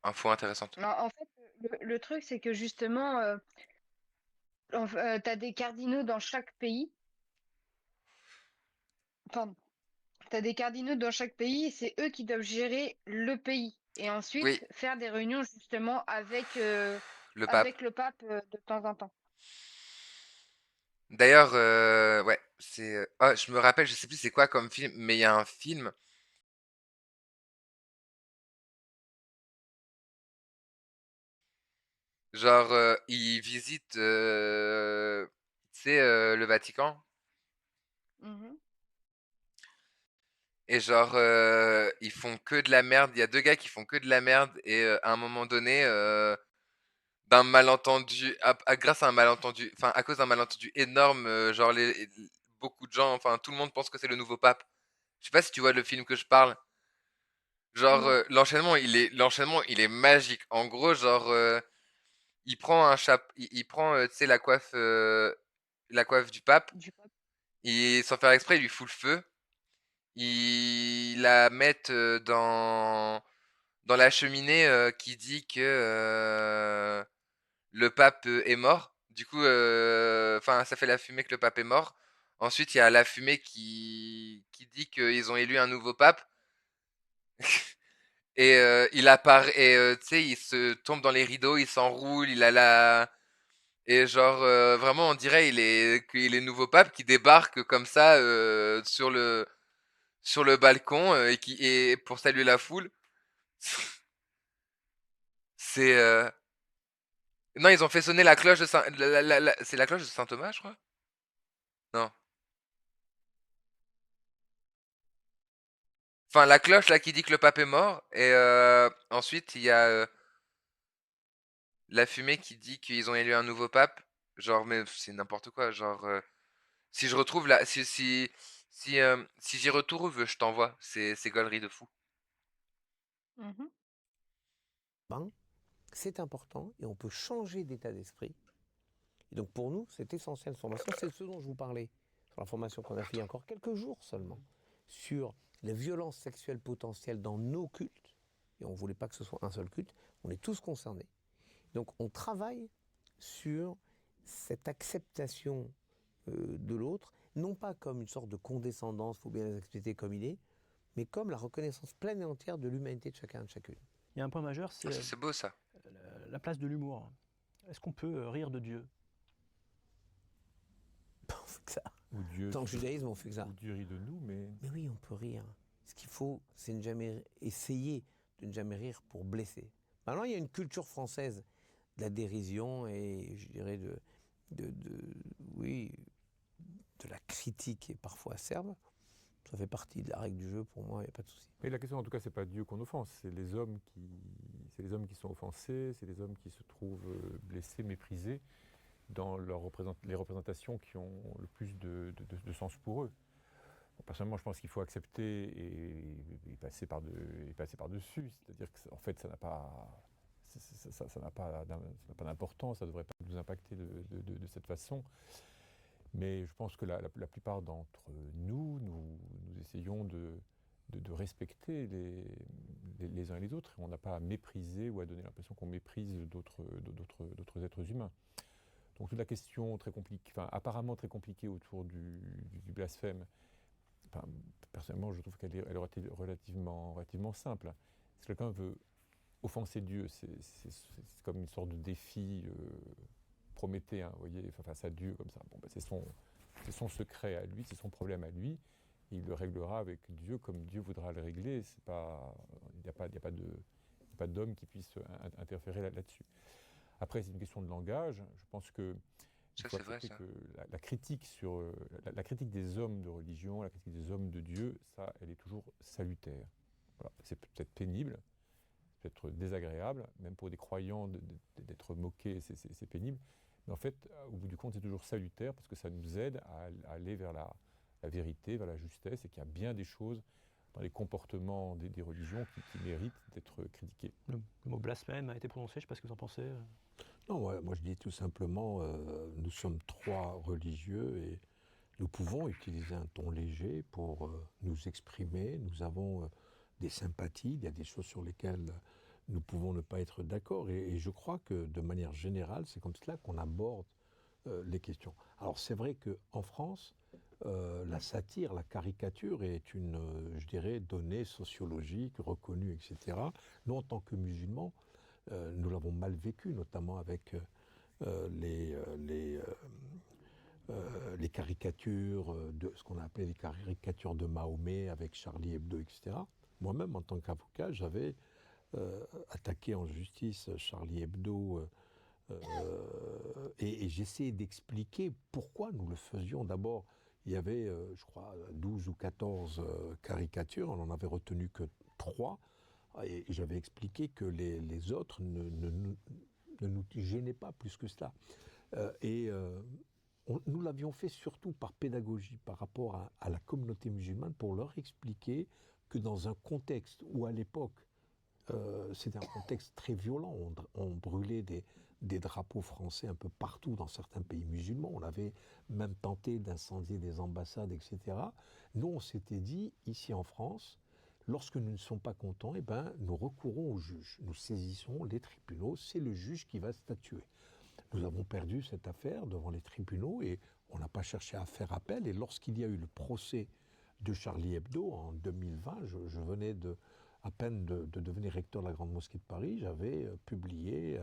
Info intéressante. Non, en fait, le truc, c'est que justement, t'as des cardinaux dans chaque pays. Pardon. T'as des cardinaux dans chaque pays et c'est eux qui doivent gérer le pays. Et Oui, ensuite, faire des réunions justement le pape. avec le pape de temps en temps. D'ailleurs, ouais, c'est. Ah, je me rappelle, je sais plus c'est quoi comme film, mais il y a un film. Genre, il visite, tu sais, le Vatican. Mhm. Et genre, ils font que de la merde. Il y a deux gars qui font que de la merde. Et à un moment donné, d'un malentendu, grâce à un malentendu, enfin, à cause d'un malentendu énorme, genre, beaucoup de gens, enfin, tout le monde pense que c'est le nouveau pape. Je sais pas si tu vois le film que je parle. Genre, Non, l'enchaînement, il est magique. En gros, genre, il prend un il prend, tu sais, la coiffe du pape. du pape. Et sans faire exprès, il lui fout le feu. Il la met dans la cheminée qui dit que le pape est mort. Du coup, enfin, ça fait la fumée que le pape est mort. Ensuite, il y a la fumée qui dit qu'ils ont élu un nouveau pape. Et il apparaît, et tu sais, il se tombe dans les rideaux, il s'enroule, il a la. Et genre, vraiment, on dirait qu'il est nouveau pape qui débarque comme ça sur le balcon et pour saluer la foule. C'est. Non, ils ont fait sonner la cloche de Saint. C'est la cloche de Saint Thomas, je crois? Non. Enfin, la cloche là qui dit que le pape est mort. Et ensuite, il y a la fumée qui dit qu'ils ont élu un nouveau pape. Genre, mais c'est n'importe quoi. Genre, si je retrouve la. Si j'y retrouve, je t'envoie. C'est gaulerie de fou. Mhm. Ben, c'est important et on peut changer d'état d'esprit. Et donc pour nous, c'est essentiel cette formation. C'est ce dont je vous parlais sur la formation qu'on a fait il y a encore quelques jours seulement, sur les violences sexuelles potentielles dans nos cultes. Et on ne voulait pas que ce soit un seul culte. On est tous concernés. Donc on travaille sur cette acceptation de l'autre, non pas comme une sorte de condescendance, il faut bien les accepter comme il est, mais comme la reconnaissance pleine et entière de l'humanité de chacun et de chacune. Il y a un point majeur, Ah, c'est ça, c'est beau ça. la place de l'humour. Est-ce qu'on peut rire de Dieu? On fait que ça. Ou Dieu, Dans le judaïsme, on fait que ça. ou Dieu rit de nous, mais Mais oui, on peut rire. Ce qu'il faut, c'est ne jamais essayer de ne jamais rire pour blesser. Maintenant, il y a une culture française de la dérision et je dirais oui, de la critique et parfois acerbe. Ça fait partie de la règle du jeu pour moi, il n'y a pas de souci. mais la question, en tout cas, c'est pas Dieu qu'on offense, c'est les hommes qui sont offensés, c'est les hommes qui se trouvent blessés, méprisés dans les représentations qui ont le plus de sens pour eux. Bon, personnellement, je pense qu'il faut accepter et passer par-dessus. C'est-à-dire que, en fait, ça n'a pas, ça n'a pas d'importance, ça ne devrait pas nous impacter de cette façon. Mais je pense que la plupart d'entre nous essayons de respecter les uns et les autres. Et on n'a pas à mépriser ou à donner l'impression qu'on méprise d'autres êtres humains. Donc toute la question très compliquée, enfin, apparemment très compliquée autour du blasphème, enfin, personnellement je trouve qu'elle aurait été relativement simple. Si quelqu'un veut offenser Dieu, c'est comme une sorte de défi prométhéen, vous voyez, face à Dieu comme ça. Bon, ben, c'est son secret à lui, c'est son problème à lui. Et il le réglera avec Dieu comme Dieu voudra le régler. Il n'y a pas d'homme qui puisse interférer là-dessus. Après, c'est une question de langage. Je pense que il Ça, faut c'est vrai, accepter ça. que la critique sur la critique des hommes de religion, la critique des hommes de Dieu, ça, elle est toujours salutaire. Voilà. C'est peut-être pénible, peut-être désagréable, même pour des croyants, d'être moqués, c'est pénible. Mais en fait, au bout du compte, c'est toujours salutaire parce que ça nous aide à aller vers la vérité, vers la justesse, et qu'il y a bien des choses dans les comportements des religions qui méritent d'être critiquées. Le mot blasphème a été prononcé, je ne sais pas ce que vous en pensez. Non, moi je dis tout simplement, nous sommes 3 religieux et nous pouvons utiliser un ton léger pour nous exprimer. Nous avons des sympathies, il y a des choses sur lesquelles nous pouvons ne pas être d'accord. Et je crois que de manière générale, c'est comme cela qu'on aborde les questions. Alors c'est vrai qu'en France, la satire, la caricature est une, je dirais, donnée sociologique, reconnue, etc. Nous, en tant que musulmans, nous l'avons mal vécu, notamment avec les caricatures, de ce qu'on a appelé les caricatures de Mahomet avec Charlie Hebdo, etc. Moi-même, en tant qu'avocat, j'avais attaqué en justice Charlie Hebdo et j'essayais d'expliquer pourquoi nous le faisions. D'abord, il y avait, je crois, 12 ou 14 caricatures, on n'en avait retenu que 3. Et j'avais expliqué que les autres ne nous gênaient pas plus que cela. Nous l'avions fait surtout par pédagogie, par rapport à la communauté musulmane, pour leur expliquer que dans un contexte où à l'époque, c'était un contexte très violent, on brûlait des drapeaux français un peu partout dans certains pays musulmans, on avait même tenté d'incendier des ambassades, etc. Nous, on s'était dit, ici en France, lorsque nous ne sommes pas contents, nous recourons au juge. Nous saisissons les tribunaux, c'est le juge qui va statuer. Nous avons perdu cette affaire devant les tribunaux et on n'a pas cherché à faire appel. Et lorsqu'il y a eu le procès de Charlie Hebdo en 2020, je venais à peine de devenir recteur de la Grande Mosquée de Paris, j'avais publié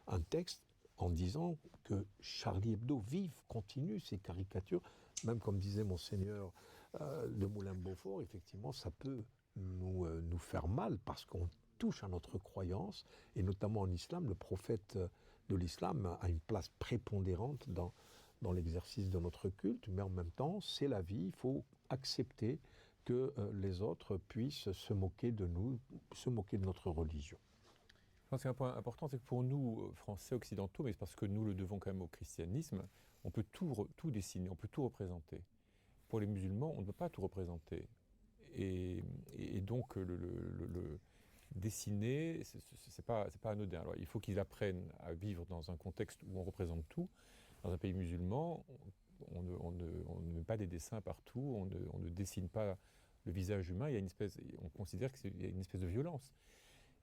un texte en disant que Charlie Hebdo continue ses caricatures, même comme disait Monseigneur de Moulin-Beaufort, effectivement, ça peut nous faire mal parce qu'on touche à notre croyance, et notamment en islam, le prophète de l'islam a une place prépondérante dans l'exercice de notre culte, mais en même temps, c'est la vie, il faut accepter que les autres puissent se moquer de nous, se moquer de notre religion. Je pense qu'un point important, c'est que pour nous, Français occidentaux, mais c'est parce que nous le devons quand même au christianisme, on peut tout dessiner, on peut tout représenter. Pour les musulmans, on ne peut pas tout représenter. Et donc, le dessiner, c'est pas anodin. Alors, il faut qu'ils apprennent à vivre dans un contexte où on représente tout. Dans un pays musulman, on ne met pas des dessins partout, on ne dessine pas le visage humain. On considère qu'il y a une espèce de violence.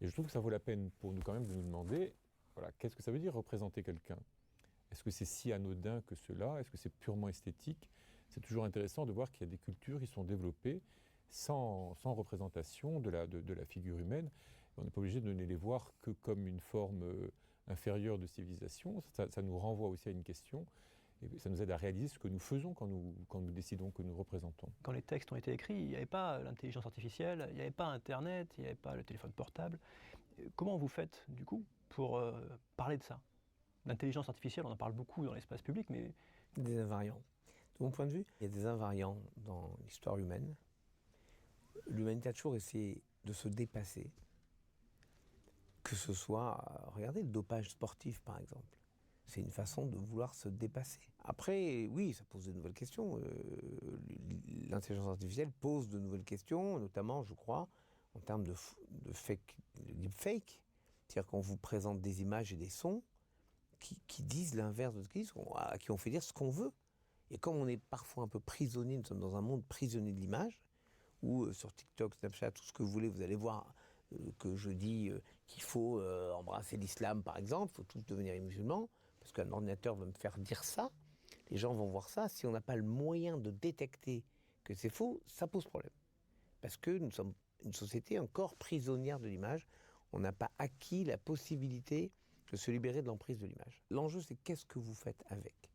Et je trouve que ça vaut la peine pour nous quand même de nous demander, voilà, qu'est-ce que ça veut dire représenter quelqu'un ? Est-ce que c'est si anodin que cela ? Est-ce que c'est purement esthétique ? C'est toujours intéressant de voir qu'il y a des cultures qui sont développées sans représentation de la figure humaine. On n'est pas obligé de ne les voir que comme une forme inférieure de civilisation. Ça nous renvoie aussi à une question, et ça nous aide à réaliser ce que nous faisons quand nous décidons, que nous représentons. Quand les textes ont été écrits, il n'y avait pas l'intelligence artificielle, il n'y avait pas Internet, il n'y avait pas le téléphone portable. Comment vous faites, du coup, pour parler de ça ? L'intelligence artificielle, on en parle beaucoup dans l'espace public, mais... Des invariants. De mon point de vue, il y a des invariants dans l'histoire humaine. L'humanité a toujours essayé de se dépasser. Que ce soit, regardez le dopage sportif par exemple. C'est une façon de vouloir se dépasser. Après, oui, ça pose de nouvelles questions. L'intelligence artificielle pose de nouvelles questions, notamment, je crois, en termes de deepfake. C'est-à-dire qu'on vous présente des images et des sons qui disent l'inverse de ce qu'ils disent, à qui on fait dire ce qu'on veut. Et comme on est parfois un peu prisonnier, nous sommes dans un monde prisonnier de l'image, où sur TikTok, Snapchat, tout ce que vous voulez, vous allez voir que je dis qu'il faut embrasser l'islam, par exemple, il faut tous devenir musulmans, parce qu'un ordinateur va me faire dire ça, les gens vont voir ça. Si on n'a pas le moyen de détecter que c'est faux, ça pose problème. Parce que nous sommes une société encore prisonnière de l'image, on n'a pas acquis la possibilité de se libérer de l'emprise de l'image. L'enjeu, c'est qu'est-ce que vous faites avec.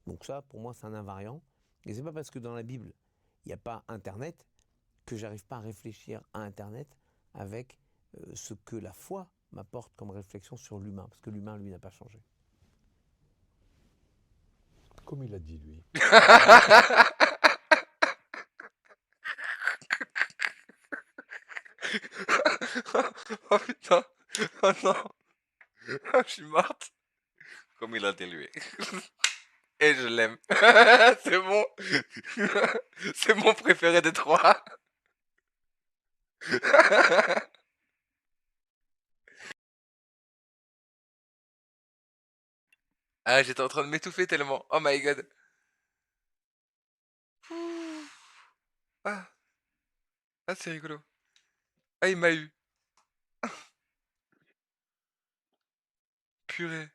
Donc ça, pour moi, c'est un invariant. Et c'est pas parce que dans la Bible, il n'y a pas Internet, que j'arrive pas à réfléchir à Internet avec ce que la foi m'apporte comme réflexion sur l'humain, parce que l'humain, lui, n'a pas changé. Comme il a dit, lui. Oh putain, Non, je suis morte. Comme il a dit lui. Et je l'aime. C'est bon. C'est mon préféré des trois. Ah, j'étais en train de m'étouffer tellement. Oh my god. Ouh. Ah, ah c'est rigolo. Ah, il m'a eu. Purée.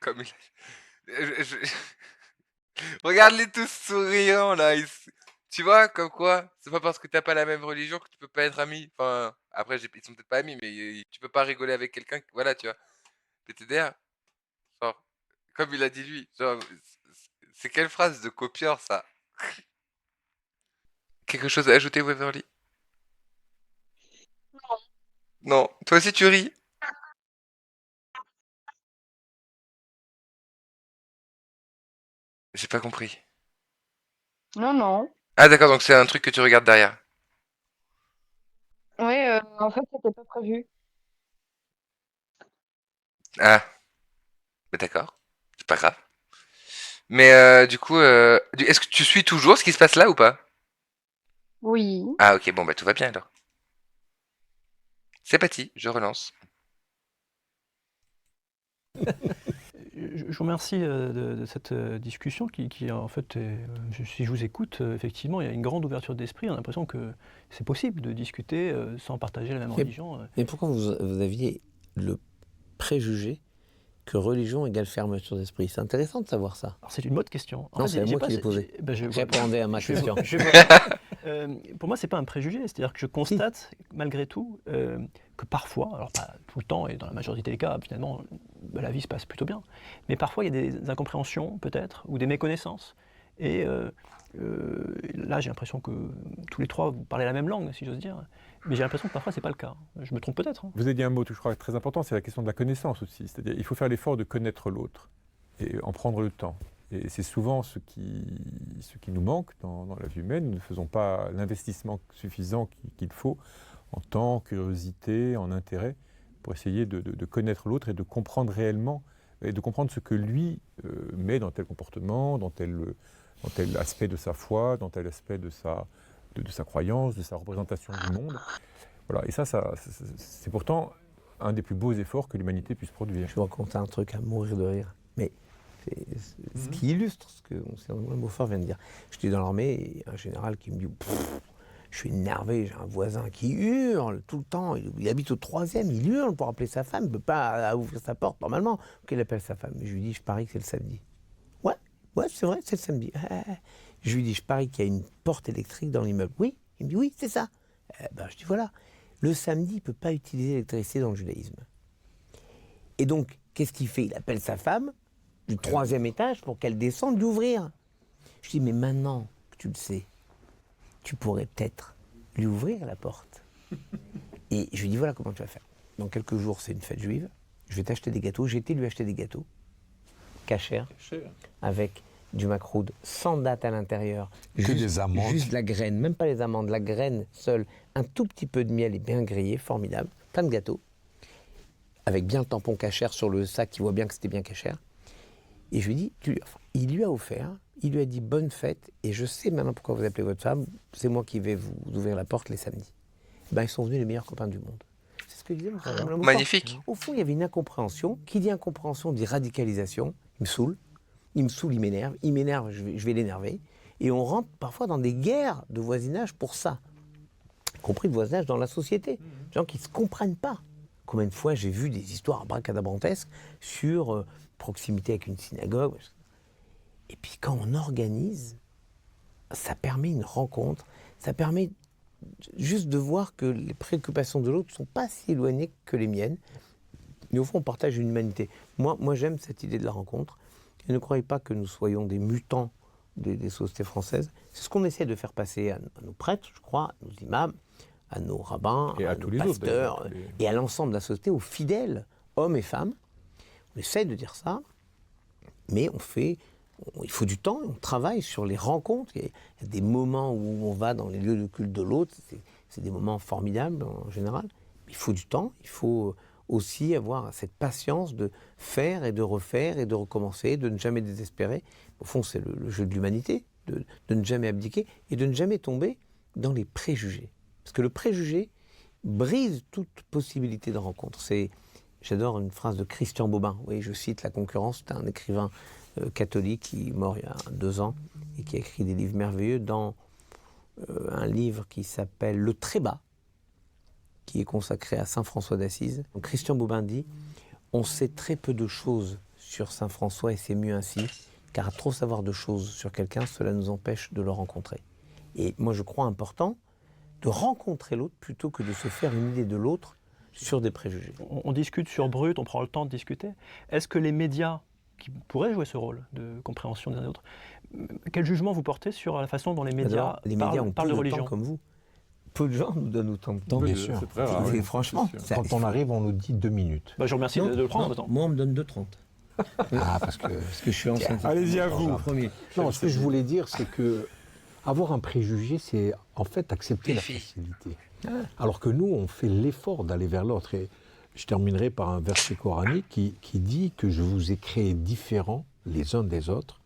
Comme il a... Regarde-les tous souriants là. Tu vois, comme quoi, c'est pas parce que t'as pas la même religion que tu peux pas être ami. Enfin, après, ils sont peut-être pas amis, mais tu peux pas rigoler avec quelqu'un. Voilà, tu vois. PTDR, genre, comme il a dit lui. Genre, c'est quelle phrase de copieur ça? Quelque chose à ajouter, Waverly? Non. Toi aussi, tu ris? J'ai pas compris. Non, non. Ah, d'accord, donc c'est un truc que tu regardes derrière. Oui, en fait, c'était pas prévu. Ah, bah d'accord. C'est pas grave. Mais du coup, est-ce que tu suis toujours ce qui se passe là ou pas? Oui. Ah, ok, bon, bah tout va bien alors. C'est parti, je relance. Je vous remercie de cette discussion qui, en fait, si je vous écoute, effectivement, il y a une grande ouverture d'esprit. On a l'impression que c'est possible de discuter sans partager la même religion. Mais pourquoi vous aviez le préjugé que religion égale fermeture d'esprit? C'est intéressant de savoir ça. Alors c'est une bonne question. En Non, fait, c'est j'ai moi pas- qui l'ai posé. j'ai- ben, je- Répondez à ma je vais vous- question. je vais vous- pour moi, c'est pas un préjugé, c'est-à-dire que je constate malgré tout que parfois, alors pas tout le temps et dans la majorité des cas, finalement, ben, la vie se passe plutôt bien, mais parfois il y a des incompréhensions peut-être ou des méconnaissances. Et là, j'ai l'impression que tous les trois vous parlez la même langue, si j'ose dire, mais j'ai l'impression que parfois c'est pas le cas. Je me trompe peut-être. Hein. Vous avez dit un mot, je crois, très important, c'est la question de la connaissance aussi. C'est-à-dire il faut faire l'effort de connaître l'autre et en prendre le temps. Et c'est souvent ce qui nous manque dans la vie humaine. Nous ne faisons pas l'investissement suffisant qu'il faut en temps, curiosité, en intérêt, pour essayer de connaître l'autre et de comprendre réellement, et de comprendre ce que lui met dans tel comportement, dans tel aspect de sa foi, dans tel aspect de sa croyance, de sa représentation du monde. Voilà. Et ça c'est pourtant un des plus beaux efforts que l'humanité puisse produire. Je vais vous raconter un truc à mourir de rire. Mais c'est ce qui illustre ce que le Beaufort vient de dire. J'étais dans l'armée et un général qui me dit je suis énervé, j'ai un voisin qui hurle tout le temps. Il habite au 3e, il hurle pour appeler sa femme, il ne peut pas ouvrir sa porte normalement. Qu'il appelle sa femme. Je lui dis je parie que c'est le samedi. Ouais, c'est vrai, c'est le samedi. Je lui dis je parie qu'il y a une porte électrique dans l'immeuble. Oui, il me dit oui, c'est ça. Je dis voilà, le samedi, il ne peut pas utiliser l'électricité dans le judaïsme. Et donc, qu'est-ce qu'il fait? Il appelle sa femme du 3e étage pour qu'elle descende lui ouvrir. Je dis, mais maintenant que tu le sais, tu pourrais peut-être lui ouvrir la porte. Et je lui dis, voilà comment tu vas faire. Dans quelques jours, c'est une fête juive. Je vais t'acheter des gâteaux. J'ai été lui acheter des gâteaux cachers avec du macroud sans date à l'intérieur. Des amandes. Juste de la graine, même pas les amandes, la graine seule. Un tout petit peu de miel et bien grillé, formidable. Plein de gâteaux. Avec bien le tampon cachère sur le sac, qui voit bien que c'était bien cachère. Et je lui dis, il lui a offert, il lui a dit bonne fête, et je sais maintenant pourquoi vous appelez votre femme, c'est moi qui vais vous ouvrir la porte les samedis. Ils sont venus les meilleurs copains du monde. C'est ce que disait mon frère. Magnifique. Au fond, il y avait une incompréhension. Qui dit incompréhension dit radicalisation. Il me saoule, il m'énerve, je vais l'énerver. Et on rentre parfois dans des guerres de voisinage pour ça. Y compris de voisinage dans la société. Des gens qui ne se comprennent pas. Combien de fois j'ai vu des histoires abracadabrantesques sur proximité avec une synagogue. Et puis quand on organise, ça permet une rencontre, ça permet juste de voir que les préoccupations de l'autre ne sont pas si éloignées que les miennes. Mais au fond, on partage une humanité. Moi j'aime cette idée de la rencontre. Et ne croyez pas que nous soyons des mutants des sociétés françaises. C'est ce qu'on essaie de faire passer à nos prêtres, je crois, à nos imams, à nos rabbins, Et à nos tous les autres, pasteurs, d'ailleurs. et à l'ensemble de la société, aux fidèles, hommes et femmes. On essaie de dire ça, mais il faut du temps, on travaille sur les rencontres. Il y a des moments où on va dans les lieux de culte de l'autre, c'est des moments formidables en général. Mais il faut du temps, aussi avoir cette patience de faire et de refaire et de recommencer, de ne jamais désespérer. Au fond, c'est le jeu de l'humanité, de ne jamais abdiquer et de ne jamais tomber dans les préjugés. Parce que le préjugé brise toute possibilité de rencontre. J'adore une phrase de Christian Bobin. Oui, je cite La Concurrence, c'est un écrivain catholique qui est mort il y a 2 ans et qui a écrit des livres merveilleux dans un livre qui s'appelle Le Trébat, qui est consacré à saint François d'Assise. Donc, Christian Bobin dit « On sait très peu de choses sur saint François et c'est mieux ainsi, car à trop savoir de choses sur quelqu'un, cela nous empêche de le rencontrer. » Et moi, je crois important de rencontrer l'autre plutôt que de se faire une idée de l'autre sur des préjugés. On discute sur Brut, on prend le temps de discuter. Est-ce que les médias, qui pourraient jouer ce rôle de compréhension des uns et des autres, quel jugement vous portez sur la façon dont les médias, Les médias ont parlent peu de de religion temps comme vous. Peu de gens nous donnent autant de temps. Bien sûr. C'est très rare. Et oui. franchement, C'est sûr. ça- Quand on arrive, on nous dit 2 minutes. Je vous remercie de le prendre. Attends. Moi, on me donne 2,30. Ah, parce que... Parce que je suis ancien. Allez-y à vous. Premier. Non, ce que je voulais dire, c'est que avoir un préjugé, c'est en fait accepter la Défi. facilité. Alors que nous, on fait l'effort d'aller vers l'autre. Et je terminerai par un verset coranique qui dit que je vous ai créés différents les uns des autres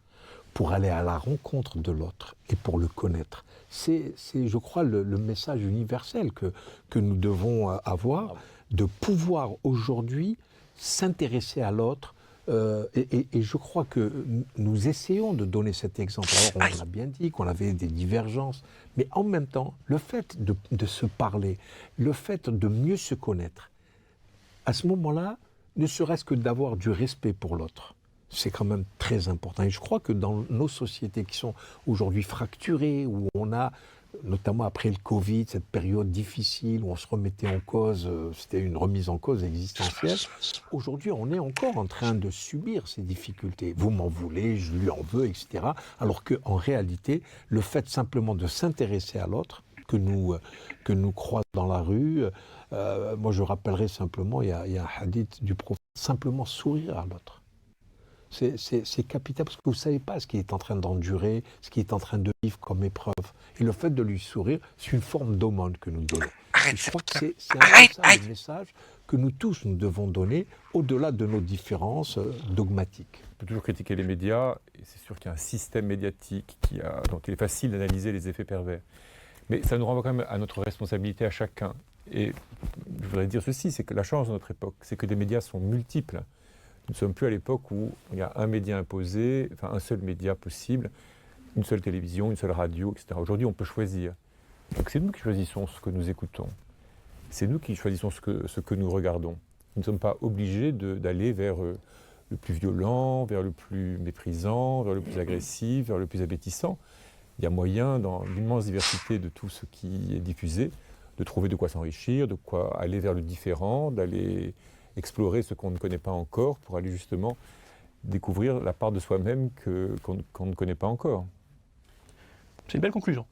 pour aller à la rencontre de l'autre et pour le connaître. C'est je crois, le message universel que nous devons avoir, de pouvoir aujourd'hui s'intéresser à l'autre. Et je crois que nous essayons de donner cet exemple. Alors, on a bien dit qu'on avait des divergences, mais en même temps, le fait de se parler, le fait de mieux se connaître, à ce moment-là, ne serait-ce que d'avoir du respect pour l'autre, c'est quand même très important. Et je crois que dans nos sociétés qui sont aujourd'hui fracturées, où on a, notamment après le Covid, cette période difficile où on se remettait en cause, c'était une remise en cause existentielle, aujourd'hui on est encore en train de subir ces difficultés. Vous m'en voulez, je lui en veux, etc. Alors qu'en réalité, le fait simplement de s'intéresser à l'autre, que nous croisons dans la rue, moi je rappellerai simplement, il y a un hadith du prophète, simplement sourire à l'autre. C'est capital parce que vous ne savez pas ce qu'il est en train d'endurer, ce qu'il est en train de vivre comme épreuve. Et le fait de lui sourire, c'est une forme d'aumône que nous donnons. Arrête, Et je c'est crois que putain. c'est Arrête, un arrête. message que nous tous, nous devons donner au-delà de nos différences dogmatiques. On peut toujours critiquer les médias, et c'est sûr qu'il y a un système médiatique dont il est facile d'analyser les effets pervers. Mais ça nous renvoie quand même à notre responsabilité à chacun. Et je voudrais dire ceci, c'est que la chance de notre époque, c'est que les médias sont multiples. Nous ne sommes plus à l'époque où il y a un média imposé, enfin un seul média possible, une seule télévision, une seule radio, etc. Aujourd'hui, on peut choisir. Donc c'est nous qui choisissons ce que nous écoutons. C'est nous qui choisissons ce que nous regardons. Nous ne sommes pas obligés d'aller vers le plus violent, vers le plus méprisant, vers le plus agressif, vers le plus abétissant. Il y a moyen, dans l'immense diversité de tout ce qui est diffusé, de trouver de quoi s'enrichir, de quoi aller vers le différent, d'aller explorer ce qu'on ne connaît pas encore pour aller justement découvrir la part de soi-même qu'on ne connaît pas encore. C'est une belle conclusion.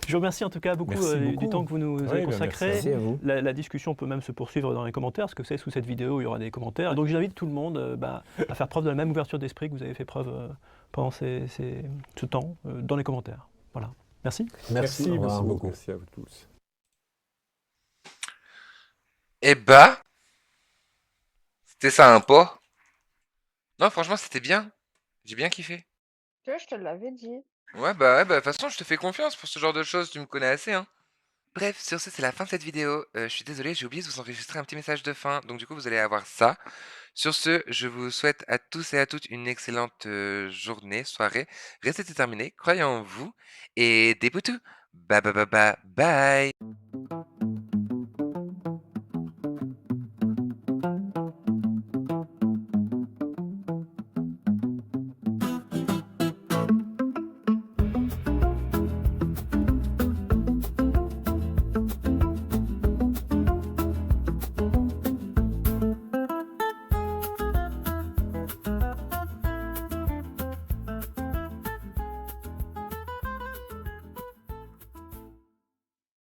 Je vous remercie en tout cas beaucoup, Merci beaucoup. du temps que vous nous avez bien, consacré. Merci à vous. La discussion peut même se poursuivre dans les commentaires, parce que vous savez, sous cette vidéo, il y aura des commentaires. Donc j'invite tout le monde à faire preuve de la même ouverture d'esprit que vous avez fait preuve pendant ce temps dans les commentaires. Voilà. Merci. Merci Au revoir. beaucoup. Merci à vous tous. Eh bah, c'était ça un pot. Non, franchement, c'était bien. J'ai bien kiffé. Tu vois, je te l'avais dit. Ouais, de toute façon, je te fais confiance pour ce genre de choses, tu me connais assez, hein. Bref, sur ce, c'est la fin de cette vidéo. Je suis désolé, j'ai oublié de vous enregistrer un petit message de fin, donc du coup, vous allez avoir ça. Sur ce, je vous souhaite à tous et à toutes une excellente journée, soirée. Restez déterminés, croyez en vous, et des poutous. Bye.